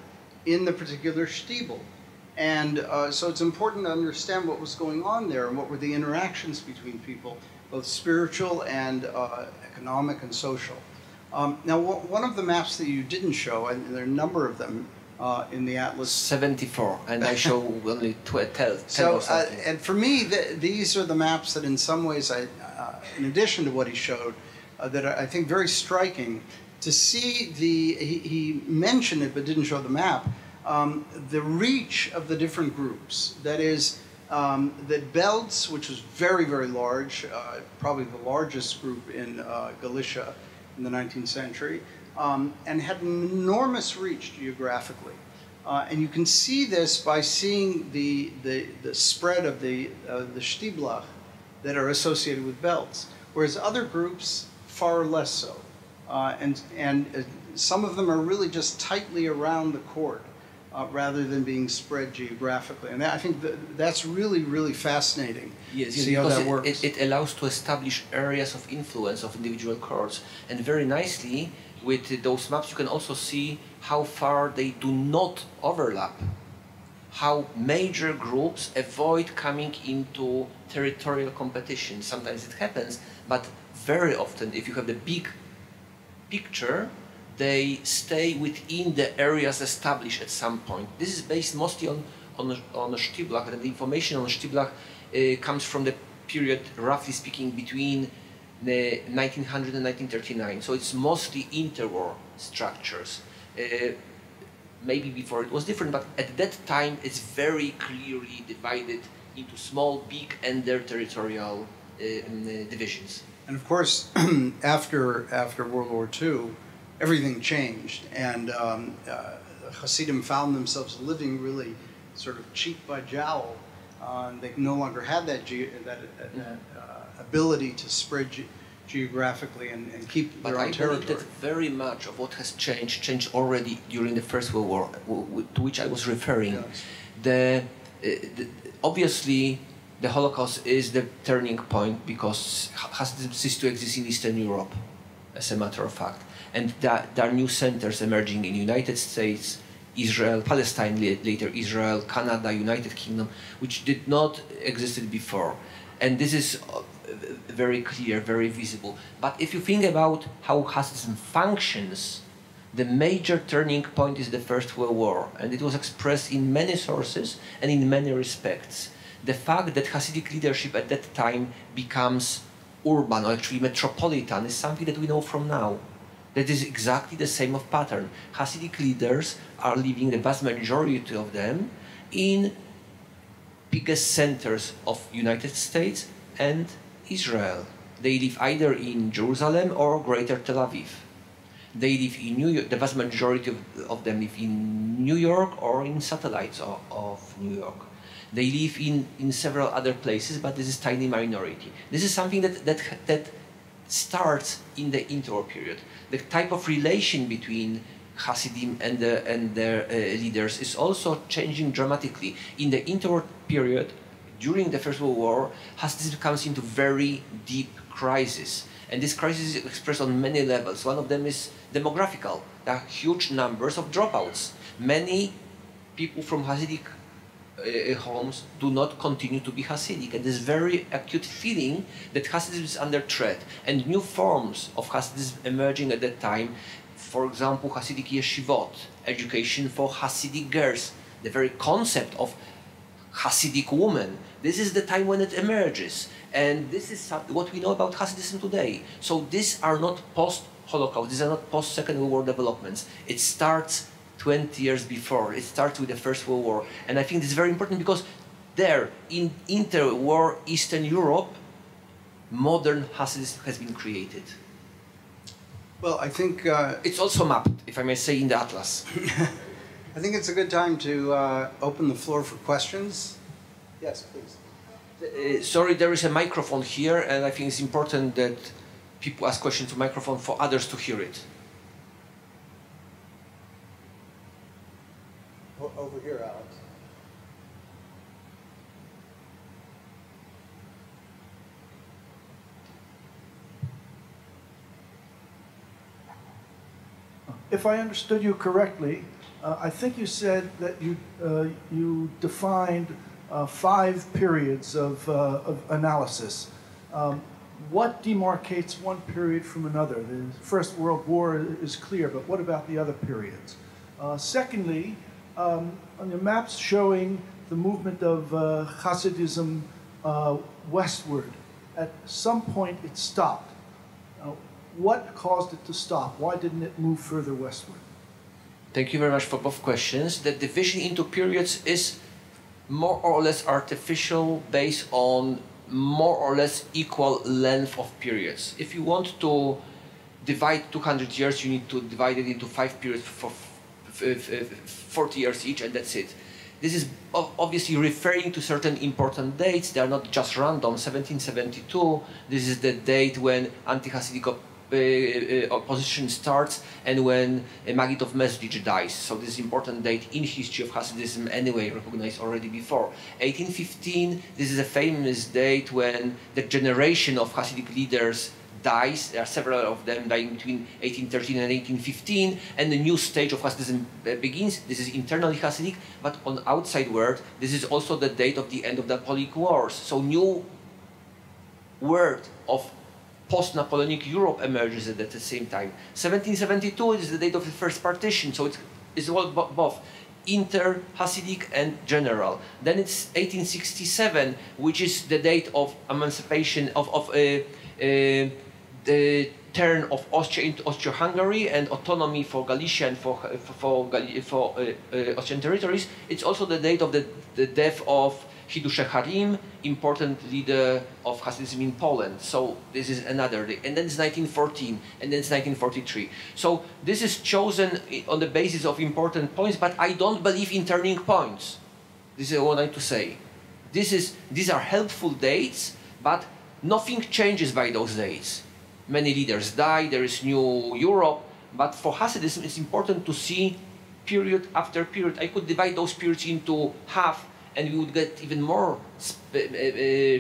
in the particular shtibel. And so it's important to understand what was going on there and what were the interactions between people, both spiritual and economic and social. Now, one of the maps that you didn't show, and there are a number of them in the Atlas. 74, and I show only 10 so, or something. and for me, these are the maps that in some ways, in addition to what he showed, that are, I think, very striking. To see he mentioned it but didn't show the map, the reach of the different groups. That is, that Belts, which was very, very large, probably the largest group in Galicia in the 19th century, and had an enormous reach geographically. And you can see this by seeing the spread of the Shtiblach that are associated with Belts, whereas other groups far less so. And some of them are really just tightly around the court rather than being spread geographically. And I think that's really, really fascinating. Yes, to see how that works. It allows to establish areas of influence of individual courts. And very nicely, with those maps, you can also see how far they do not overlap. How major groups avoid coming into territorial competition. Sometimes it happens, but very often, if you have the big picture, they stay within the areas established at some point. This is based mostly on Shtiblach, and the information on Shtiblach comes from the period, roughly speaking, between the 1900 and 1939. So it's mostly interwar structures. Maybe before it was different, but at that time it's very clearly divided into small, big, and their territorial divisions. And of course, after World War II, everything changed, and Hasidim found themselves living really sort of cheek by jowl. They no longer had that ability to spread geographically and keep their own territory. But I believe that very much of what has changed already during the First World War, to which I was referring. Yes. Obviously, the Holocaust is the turning point because Hasidism ceased to exist in Eastern Europe, as a matter of fact. And there are new centers emerging in United States, Israel, Palestine, later Israel, Canada, United Kingdom, which did not exist before. And this is very clear, very visible. But if you think about how Hasidism functions, the major turning point is the First World War, and it was expressed in many sources and in many respects. The fact that Hasidic leadership at that time becomes urban, or actually metropolitan, is something that we know from now. That is exactly the same of pattern. Hasidic leaders are living, the vast majority of them, in biggest centers of United States and Israel. They live either in Jerusalem or Greater Tel Aviv. They live in New York. The vast majority of them live in New York or in satellites of New York. They live in several other places, but this is tiny minority. This is something that starts in the interwar period. The type of relation between Hasidim and their leaders is also changing dramatically. In the interwar period, during the First World War, Hasidism comes into very deep crisis. And this crisis is expressed on many levels. One of them is demographical. There are huge numbers of dropouts. Many people from Hasidic homes do not continue to be Hasidic, and this very acute feeling that Hasidism is under threat, and new forms of Hasidism emerging at that time. For example, Hasidic yeshivot, education for Hasidic girls, the very concept of Hasidic woman. This is the time when it emerges, and this is what we know about Hasidism today. So these are not post-Holocaust, these are not post-Second World War developments. It starts 20 years before. It starts with the First World War. And I think this is very important because there, in interwar Eastern Europe, modern Hasidism has been created. Well, I think... it's also mapped, if I may say, in the Atlas. I think it's a good time to open the floor for questions. Yes, please. Sorry, there is a microphone here, and I think it's important that people ask questions to microphone for others to hear it. over here, Alex. If I understood you correctly, I think you said that you defined 5 periods of analysis. What demarcates one period from another? The First World War is clear, but what about the other periods? Secondly, on your maps showing the movement of Hasidism westward, at some point it stopped. What caused it to stop? Why didn't it move further westward? Thank you very much for both questions. The division into periods is more or less artificial, based on more or less equal length of periods. If you want to divide 200 years, you need to divide it into 5 periods for 40 years each, and that's it. This is obviously referring to certain important dates. They are not just random. 1772, this is the date when anti-Hasidic opposition starts and when Maggid of Mesdij dies. So this is an important date in history of Hasidism anyway, recognized already before. 1815, this is a famous date when the generation of Hasidic leaders dies. There are several of them dying between 1813 and 1815, and the new stage of Hasidism begins. This is internally Hasidic, but on the outside world, this is also the date of the end of the Napoleonic Wars. So new word of post-Napoleonic Europe emerges at the same time. 1772 is the date of the first partition, so it's all both inter-Hasidic and general. Then it's 1867, which is the date of emancipation of the turn of Austria into Austria-Hungary and autonomy for Galicia and for Austrian territories. It's also the date of the death of Hidusze Harim, important leader of Hasidism in Poland. So this is another day. And then it's 1914, and then it's 1943. So this is chosen on the basis of important points, but I don't believe in turning points. This is what I want to say. These are helpful dates, but nothing changes by those dates. Many leaders die, there is new Europe, but for Hasidism it's important to see period after period. I could divide those periods into half, and we would get even more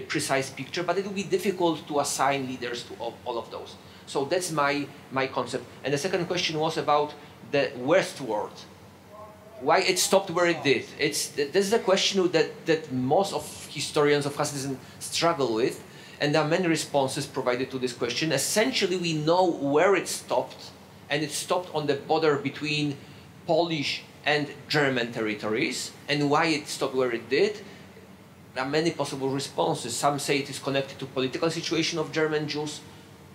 precise picture, but it would be difficult to assign leaders to all of those. So that's my concept. And the second question was about the westward. Why it stopped where it did. This is a question that most of historians of Hasidism struggle with, and there are many responses provided to this question. Essentially, we know where it stopped, and it stopped on the border between Polish and German territories, and why it stopped where it did. There are many possible responses. Some say it is connected to political situation of German Jews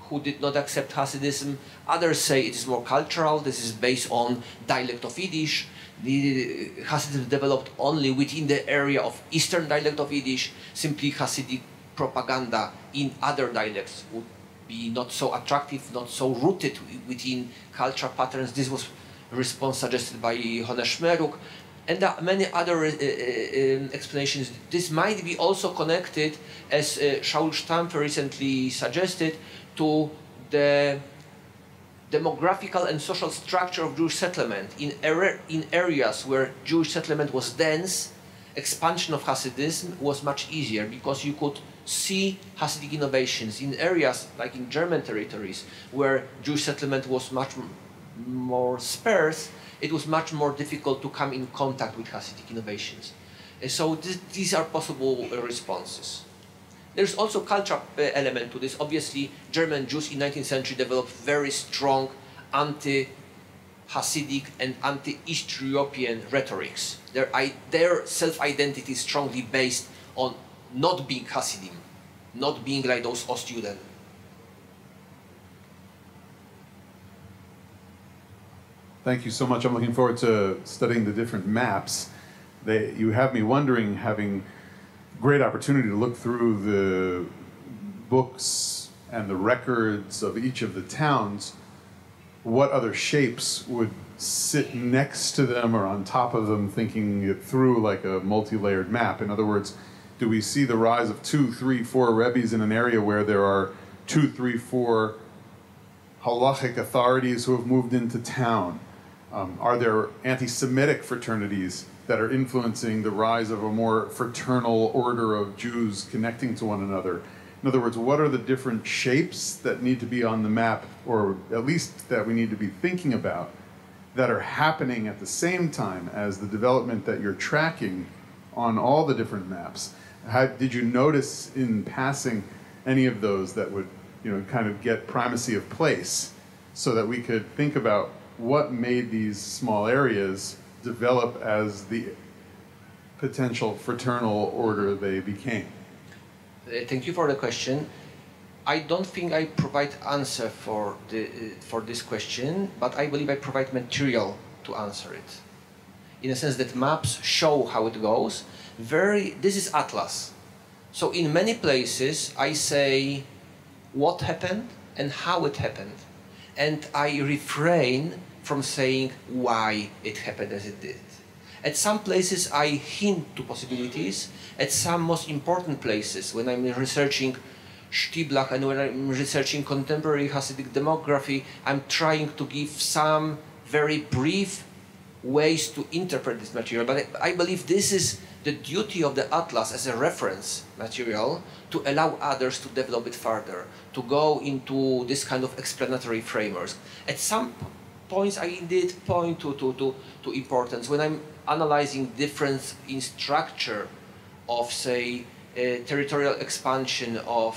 who did not accept Hasidism. Others say it is more cultural. This is based on dialect of Yiddish. The Hasidism developed only within the area of Eastern dialect of Yiddish. Simply Hasidic propaganda in other dialects would be not so attractive, not so rooted within cultural patterns. This was a response suggested by Hone Szmeruk. And there are many other explanations. This might be also connected, as Shaul Stampfer recently suggested, to the demographical and social structure of Jewish settlement. In areas where Jewish settlement was dense, expansion of Hasidism was much easier because you could see Hasidic innovations. In areas like in German territories, where Jewish settlement was much more sparse, it was much more difficult to come in contact with Hasidic innovations. So these are possible responses. There's also cultural element to this. Obviously, German Jews in 19th century developed very strong anti-Hasidic and anti-East European rhetorics. Their self-identity is strongly based on not being Hasidim, not being like those Ostjuden. Thank you so much. I'm looking forward to studying the different maps. You have me wondering, having great opportunity to look through the books and the records of each of the towns, what other shapes would sit next to them or on top of them, thinking it through like a multi-layered map. In other words, do we see the rise of 2, 3, 4 rebbes in an area where there are 2, 3, 4 halachic authorities who have moved into town? Are there anti-Semitic fraternities that are influencing the rise of a more fraternal order of Jews connecting to one another? In other words, what are the different shapes that need to be on the map, or at least that we need to be thinking about, that are happening at the same time as the development that you're tracking on all the different maps? Did you notice in passing any of those that would, kind of get primacy of place, so that we could think about what made these small areas develop as the potential fraternal order they became? Thank you for the question. I don't think I provide answer for this question, but I believe I provide material to answer it. In a sense that maps show how it goes. This is Atlas. So in many places I say what happened and how it happened. And I refrain from saying why it happened as it did. At some places I hint to possibilities. At some most important places, when I'm researching Stiblach and when I'm researching contemporary Hasidic demography, I'm trying to give some very brief ways to interpret this material. But I believe this is the duty of the Atlas as a reference material, to allow others to develop it further, to go into this kind of explanatory frameworks. At some points I indeed point to importance. When I'm analyzing difference in structure of, say, territorial expansion of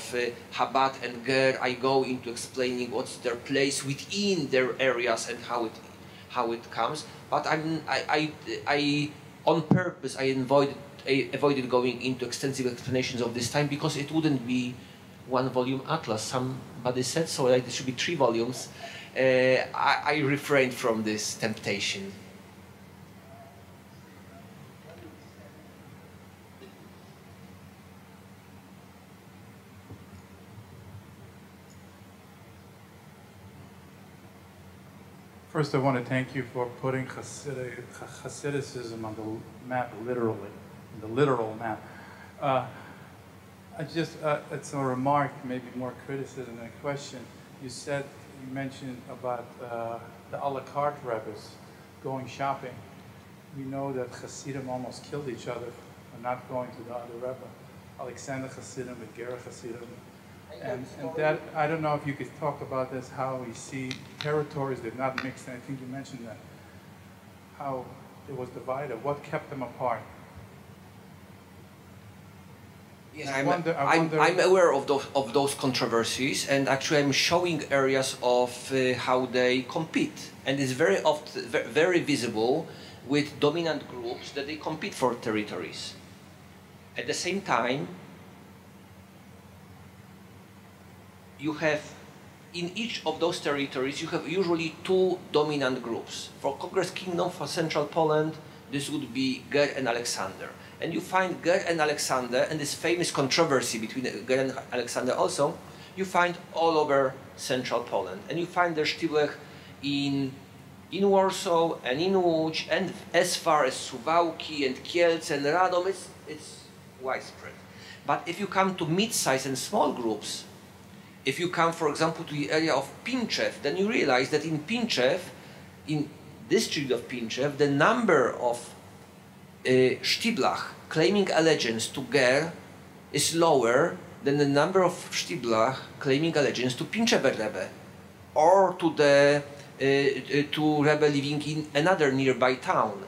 Chabad and Ger, I go into explaining what's their place within their areas and how it comes. But I on purpose I avoided going into extensive explanations of this time, because it wouldn't be one volume atlas. Somebody said so, like there should be 3 volumes. I refrained from this temptation. First, I want to thank you for putting Hasidism on the map literally, the literal map. It's a remark, maybe more criticism than a question. You mentioned about the a la carte rabbis going shopping. We know that Hasidim almost killed each other for not going to the other Rebbe. Alexander Hasidim and Gera Hasidim. And that, I don't know if you could talk about this, how we see territories did not mix, and I think you mentioned that, how it was divided, what kept them apart? Yes, I'm aware of those controversies, and actually I'm showing areas of how they compete, and it's very often very visible with dominant groups that they compete for territories. At the same time, you have, in each of those territories, you have usually 2 dominant groups. For Congress Kingdom, for Central Poland, this would be Ger and Alexander. And you find Ger and Alexander, and this famous controversy between Ger and Alexander also, you find all over Central Poland. And you find the Stiblach in Warsaw and in Łódź, and as far as Suwałki and Kielce and Radom, it's widespread. But if you come to mid-sized and small groups, if you come, for example, to the area of Pińczew, then you realize that in Pińczew, in district of Pińczew, the number of Stiblach claiming allegiance to Ger is lower than the number of Stiblach claiming allegiance to Pińczewer Rebbe, or to Rebbe living in another nearby town.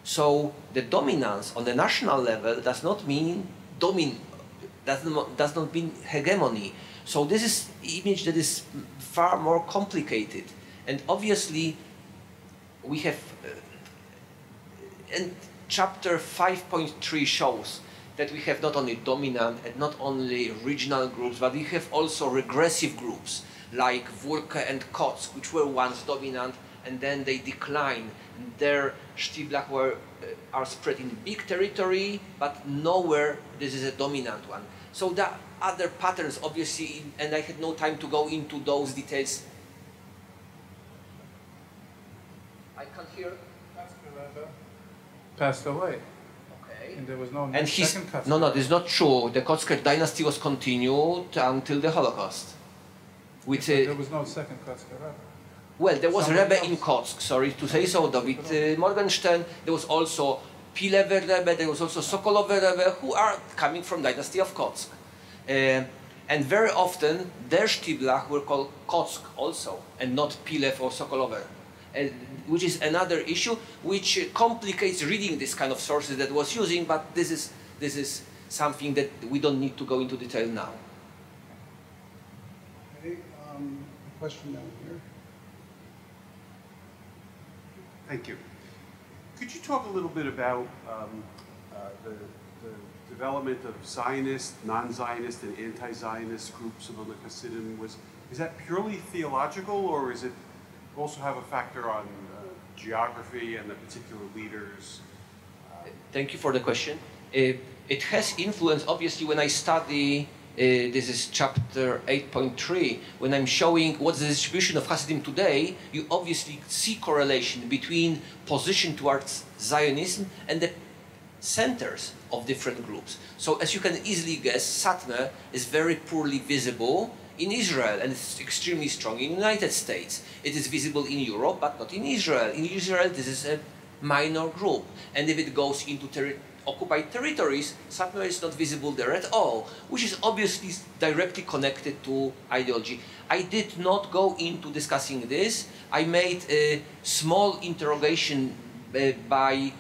So the dominance on the national level does not mean does not mean hegemony. So this is an image that is far more complicated, and obviously we have, and chapter 5.3 shows that we have not only dominant and not only regional groups, but we have also regressive groups like Wólkę and Kock, which were once dominant and then they decline. Their Stiblach are spread in big territory, but nowhere this is a dominant one. So there are other patterns, obviously, and I had no time to go into those details. I can't hear. Passed away. Okay. And there was no and second Kock. No, this is not true. The Kock dynasty was continued until the Holocaust. With, there was no second Kock Rebbe. Well, there was Somebody Rebbe in Kock, sorry to say so, David Morgenstern. There was also Pilever Rebbe, there was also Sokolover Rebbe, who are coming from dynasty of Kotsk. And very often, their Shtiblach were called Kotsk also, and not Pilev or Sokolover, which is another issue which complicates reading this kind of sources that was using, but this is something that we don't need to go into detail now. Okay, question down here. Thank you. Could you talk a little bit about the development of Zionist, non-Zionist, and anti-Zionist groups among the Hasidim? Is that purely theological, or is it also have a factor on geography and the particular leaders? Thank you for the question. It has influence, obviously, when I study, this is chapter 8.3, when I'm showing what's the distribution of Hasidim today, you obviously see correlation between position towards Zionism and the centers of different groups. So as you can easily guess, Satmar is very poorly visible in Israel, and it's extremely strong in the United States. It is visible in Europe, but not in Israel. In Israel, this is a minor group. And if it goes into occupied territories, Satmar is not visible there at all, which is obviously directly connected to ideology. I did not go into discussing this. I made a small interrogation by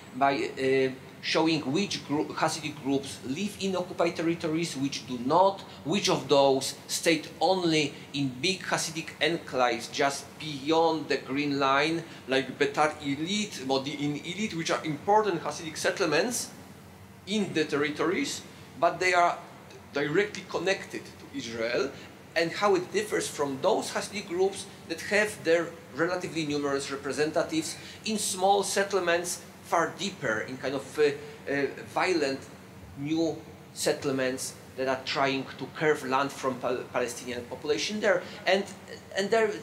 showing which Hasidic groups live in occupied territories, which do not, which of those stayed only in big Hasidic enclaves just beyond the Green Line, like Betar Illit, Modi'in Illit, which are important Hasidic settlements in the territories, but they are directly connected to Israel, and how it differs from those Hasidic groups that have their relatively numerous representatives in small settlements far deeper, in kind of violent new settlements that are trying to curve land from Palestinian population there. And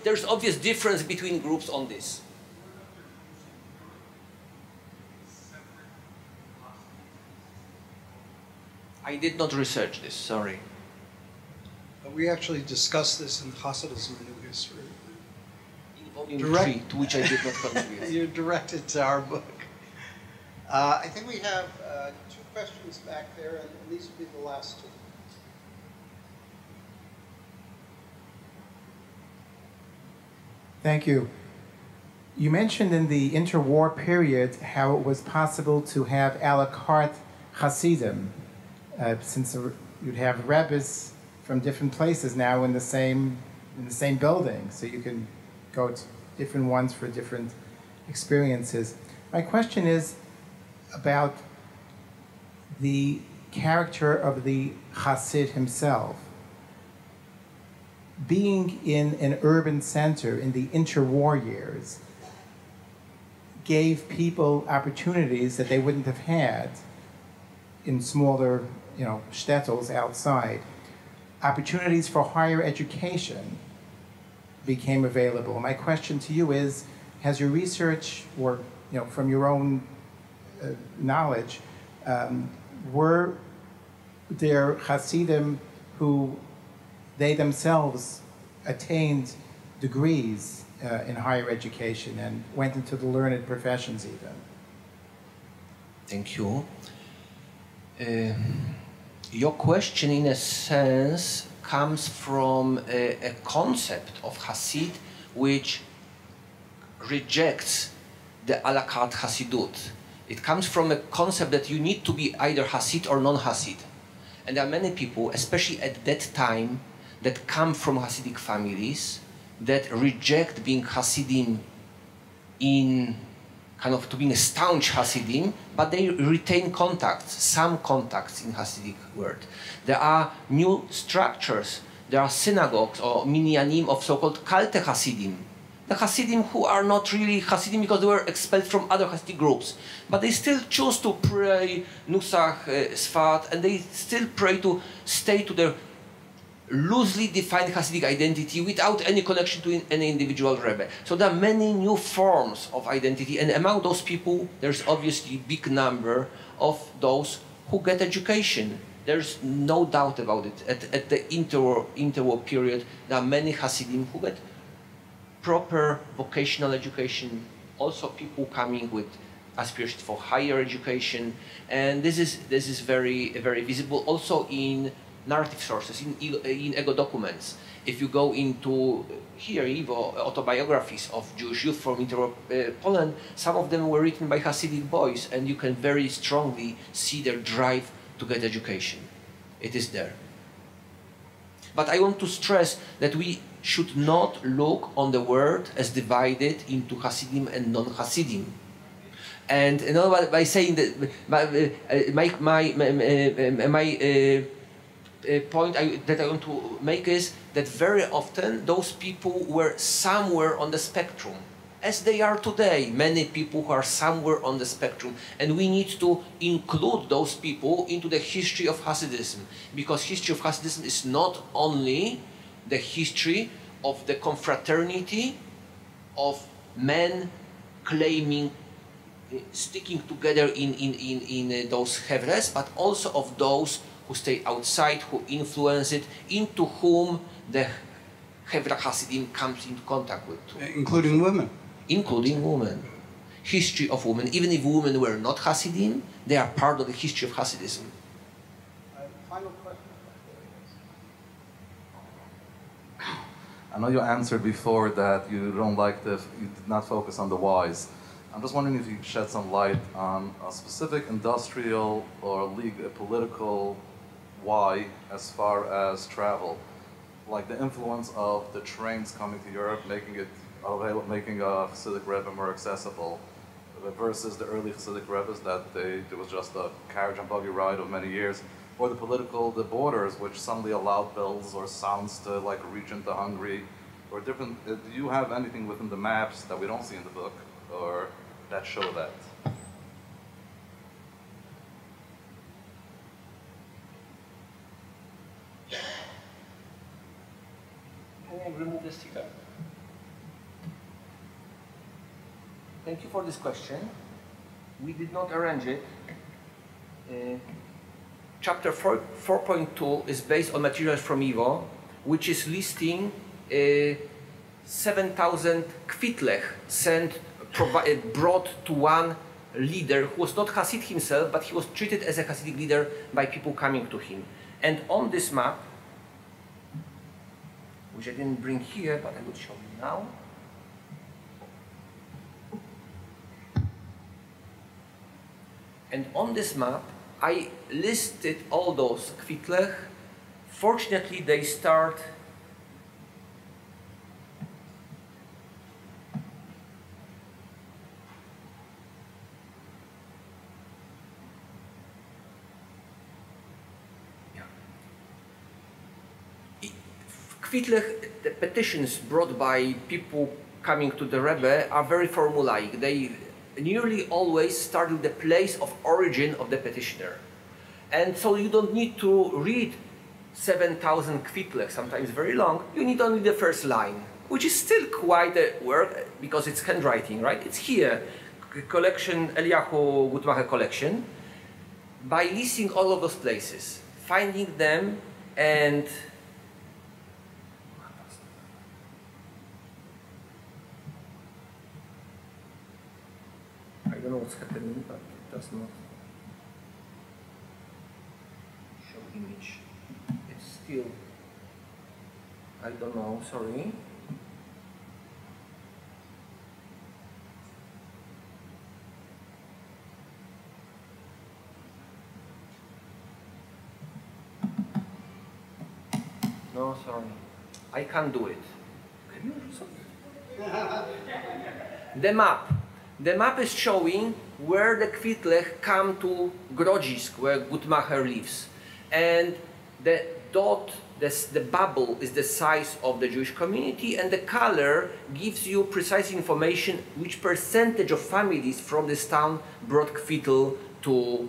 there's obvious difference between groups on this. I did not research this, sorry. We actually discussed this in Hasidism and New History. In volume 3, to which I did not contribute. You're directed to our book. I think we have 2 questions back there, and these will be the last 2. Thank you. You mentioned in the interwar period how it was possible to have a la carte Hasidim, since you'd have Rebbes from different places now in the same building, so you can go to different ones for different experiences. My question is about the character of the Hasid himself. Being in an urban center in the interwar years gave people opportunities that they wouldn't have had in smaller, shtetls outside. Opportunities for higher education became available. My question to you is, has your research, or from your own knowledge, were there Hasidim who they themselves attained degrees in higher education and went into the learned professions even? Thank you. Your question, in a sense, comes from a concept of Hasid which rejects the a la carte Hasidut. It comes from a concept that you need to be either Hasid or non-Hasid. And there are many people, especially at that time, that come from Hasidic families that reject being Hasidim in kind of to being a staunch Hasidim, but they retain contacts, some contacts in Hasidic world. There are new structures, there are synagogues or minyanim of so-called Kalte Hasidim. The Hasidim who are not really Hasidim because they were expelled from other Hasidic groups, but they still choose to pray Nusach, Sfat, and they still pray to stay to their loosely defined Hasidic identity without any connection to any individual Rebbe. So there are many new forms of identity, and among those people, there's obviously a big number of those who get education. There's no doubt about it. At the interwar period, there are many Hasidim who get proper vocational education, also people coming with aspiration for higher education, and this is very visible also in narrative sources, in ego documents. If you go into here, YIVO, autobiographies of Jewish youth from Poland, some of them were written by Hasidic boys, and you can very strongly see their drive to get education. It is there. But I want to stress that we should not look on the world as divided into Hasidim and non-Hasidim. And you know, by saying that, my point that I want to make is that very often those people were somewhere on the spectrum, as they are today. Many people who are somewhere on the spectrum, and we need to include those people into the history of Hasidism, because history of Hasidism is not only the history of the confraternity of men claiming sticking together in those hevres, but also of those who stay outside, who influence it, into whom the Hevra Hasidim comes into contact with. Including women. Including women. History of women. Even if women were not Hasidim, they are part of the history of Hasidism. Final question. I know you answered before that you don't like you did not focus on the whys. I'm just wondering if you could shed some light on a specific industrial or political why as far as travel, like the influence of the trains coming to Europe, making a Hasidic Rebbe more accessible, versus the early Hasidic Rebbes that there was just a carriage and buggy ride of many years, or the borders which suddenly allowed bells or sounds to like reach into Hungary, or different. Do you have anything within the maps that we don't see in the book, or that show that? Can I remove the sticker? Thank you for this question. We did not arrange it. Chapter 4.2 is based on materials from YIVO, which is listing 7,000 kvitlech brought to one leader who was not Hasid himself, but he was treated as a Hasidic leader by people coming to him. And on this map, which I didn't bring here, but I will show you now. And on this map, I listed all those kvitlech. Fortunately, they start Kvitlech, the petitions brought by people coming to the Rebbe are very formulaic. They nearly always start with the place of origin of the petitioner. And so you don't need to read 7,000 kvitlech, sometimes very long. You need only the first line, which is still quite a work because it's handwriting, right? It's here, collection, Eliyahu Gutmacher collection. By listing all of those places, finding them, and I don't know what's happening, but it does not show image. It's still, I don't know, sorry. No, sorry. I can't do it. Can you do something? The map. The map is showing where the kvitlech come to Grodzisk, where Gutmacher lives. And the dot, the bubble, is the size of the Jewish community, and the color gives you precise information which percentage of families from this town brought kvitl to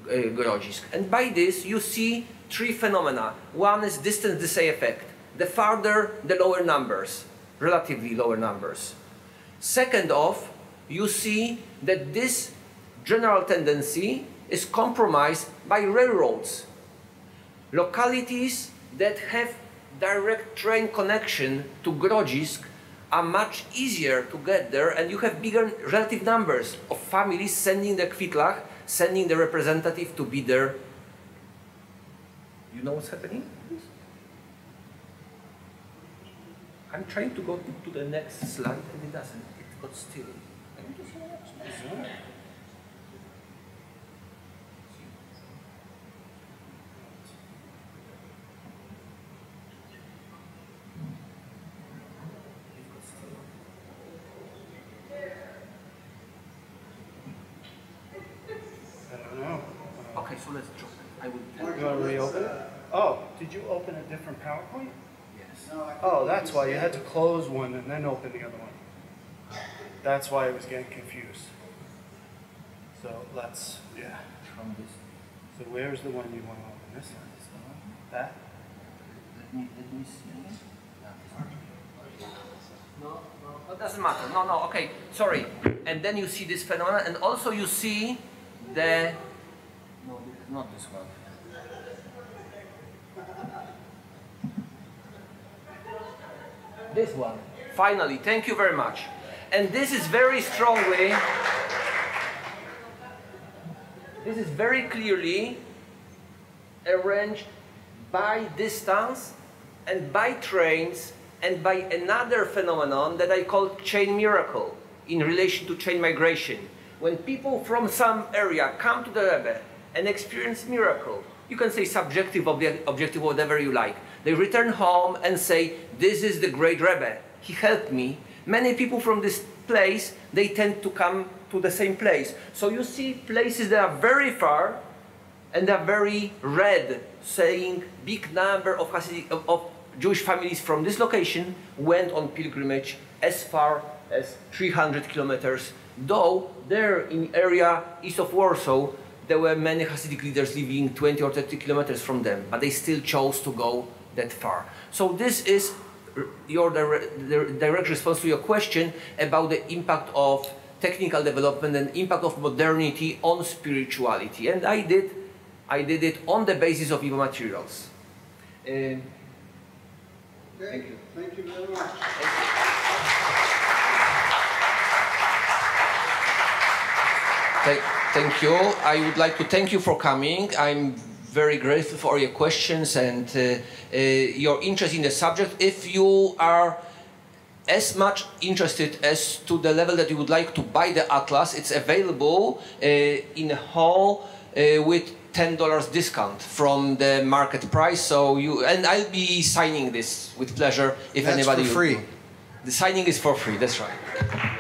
Grodzisk. And by this you see three phenomena. One is distance delay effect. The farther, the lower numbers, relatively lower numbers. Second off, you see that this general tendency is compromised by railroads. Localities that have direct train connection to Grodzisk are much easier to get there, and you have bigger relative numbers of families sending the kvitlach, sending the representative to be there. You know what's happening? I'm trying to go to the next slide and it doesn't. It got still. Okay, so let's drop it. I will. You want to reopen it? Oh, did you open a different PowerPoint? Yes. Oh, that's why you had to close one and then open the other one. That's why I was getting confused. So let's, yeah. From this. So where's the one you want to open? This one? This one? That? Let me see. No, it doesn't matter. No, okay, sorry. And then you see this phenomenon, and also you see the. No, not this one. This one. Finally, thank you very much. And this is very strongly. This is very clearly arranged by distance and by trains and by another phenomenon that I call chain miracle in relation to chain migration. When people from some area come to the Rebbe and experience miracle, you can say subjective, objective, whatever you like. They return home and say, this is the great Rebbe, he helped me. Many people from this place, they tend to come to the same place. So you see places that are very far and are very red, saying big number of Jewish families from this location went on pilgrimage as far as 300 kilometers. Though there in area east of Warsaw, there were many Hasidic leaders living 20 or 30 kilometers from them, but they still chose to go that far. So this is your direct response to your question about the impact of technical development and impact of modernity on spirituality. And I did it on the basis of YIVO materials. Thank you. Thank you very much. Thank you. I would like to thank you for coming. I'm very grateful for your questions and your interest in the subject. If you are as much interested as to the level that you would like to buy the Atlas, it's available in a hall with $10 discount from the market price. So and I'll be signing this with pleasure if That's anybody. for free. The signing is for free. That's right.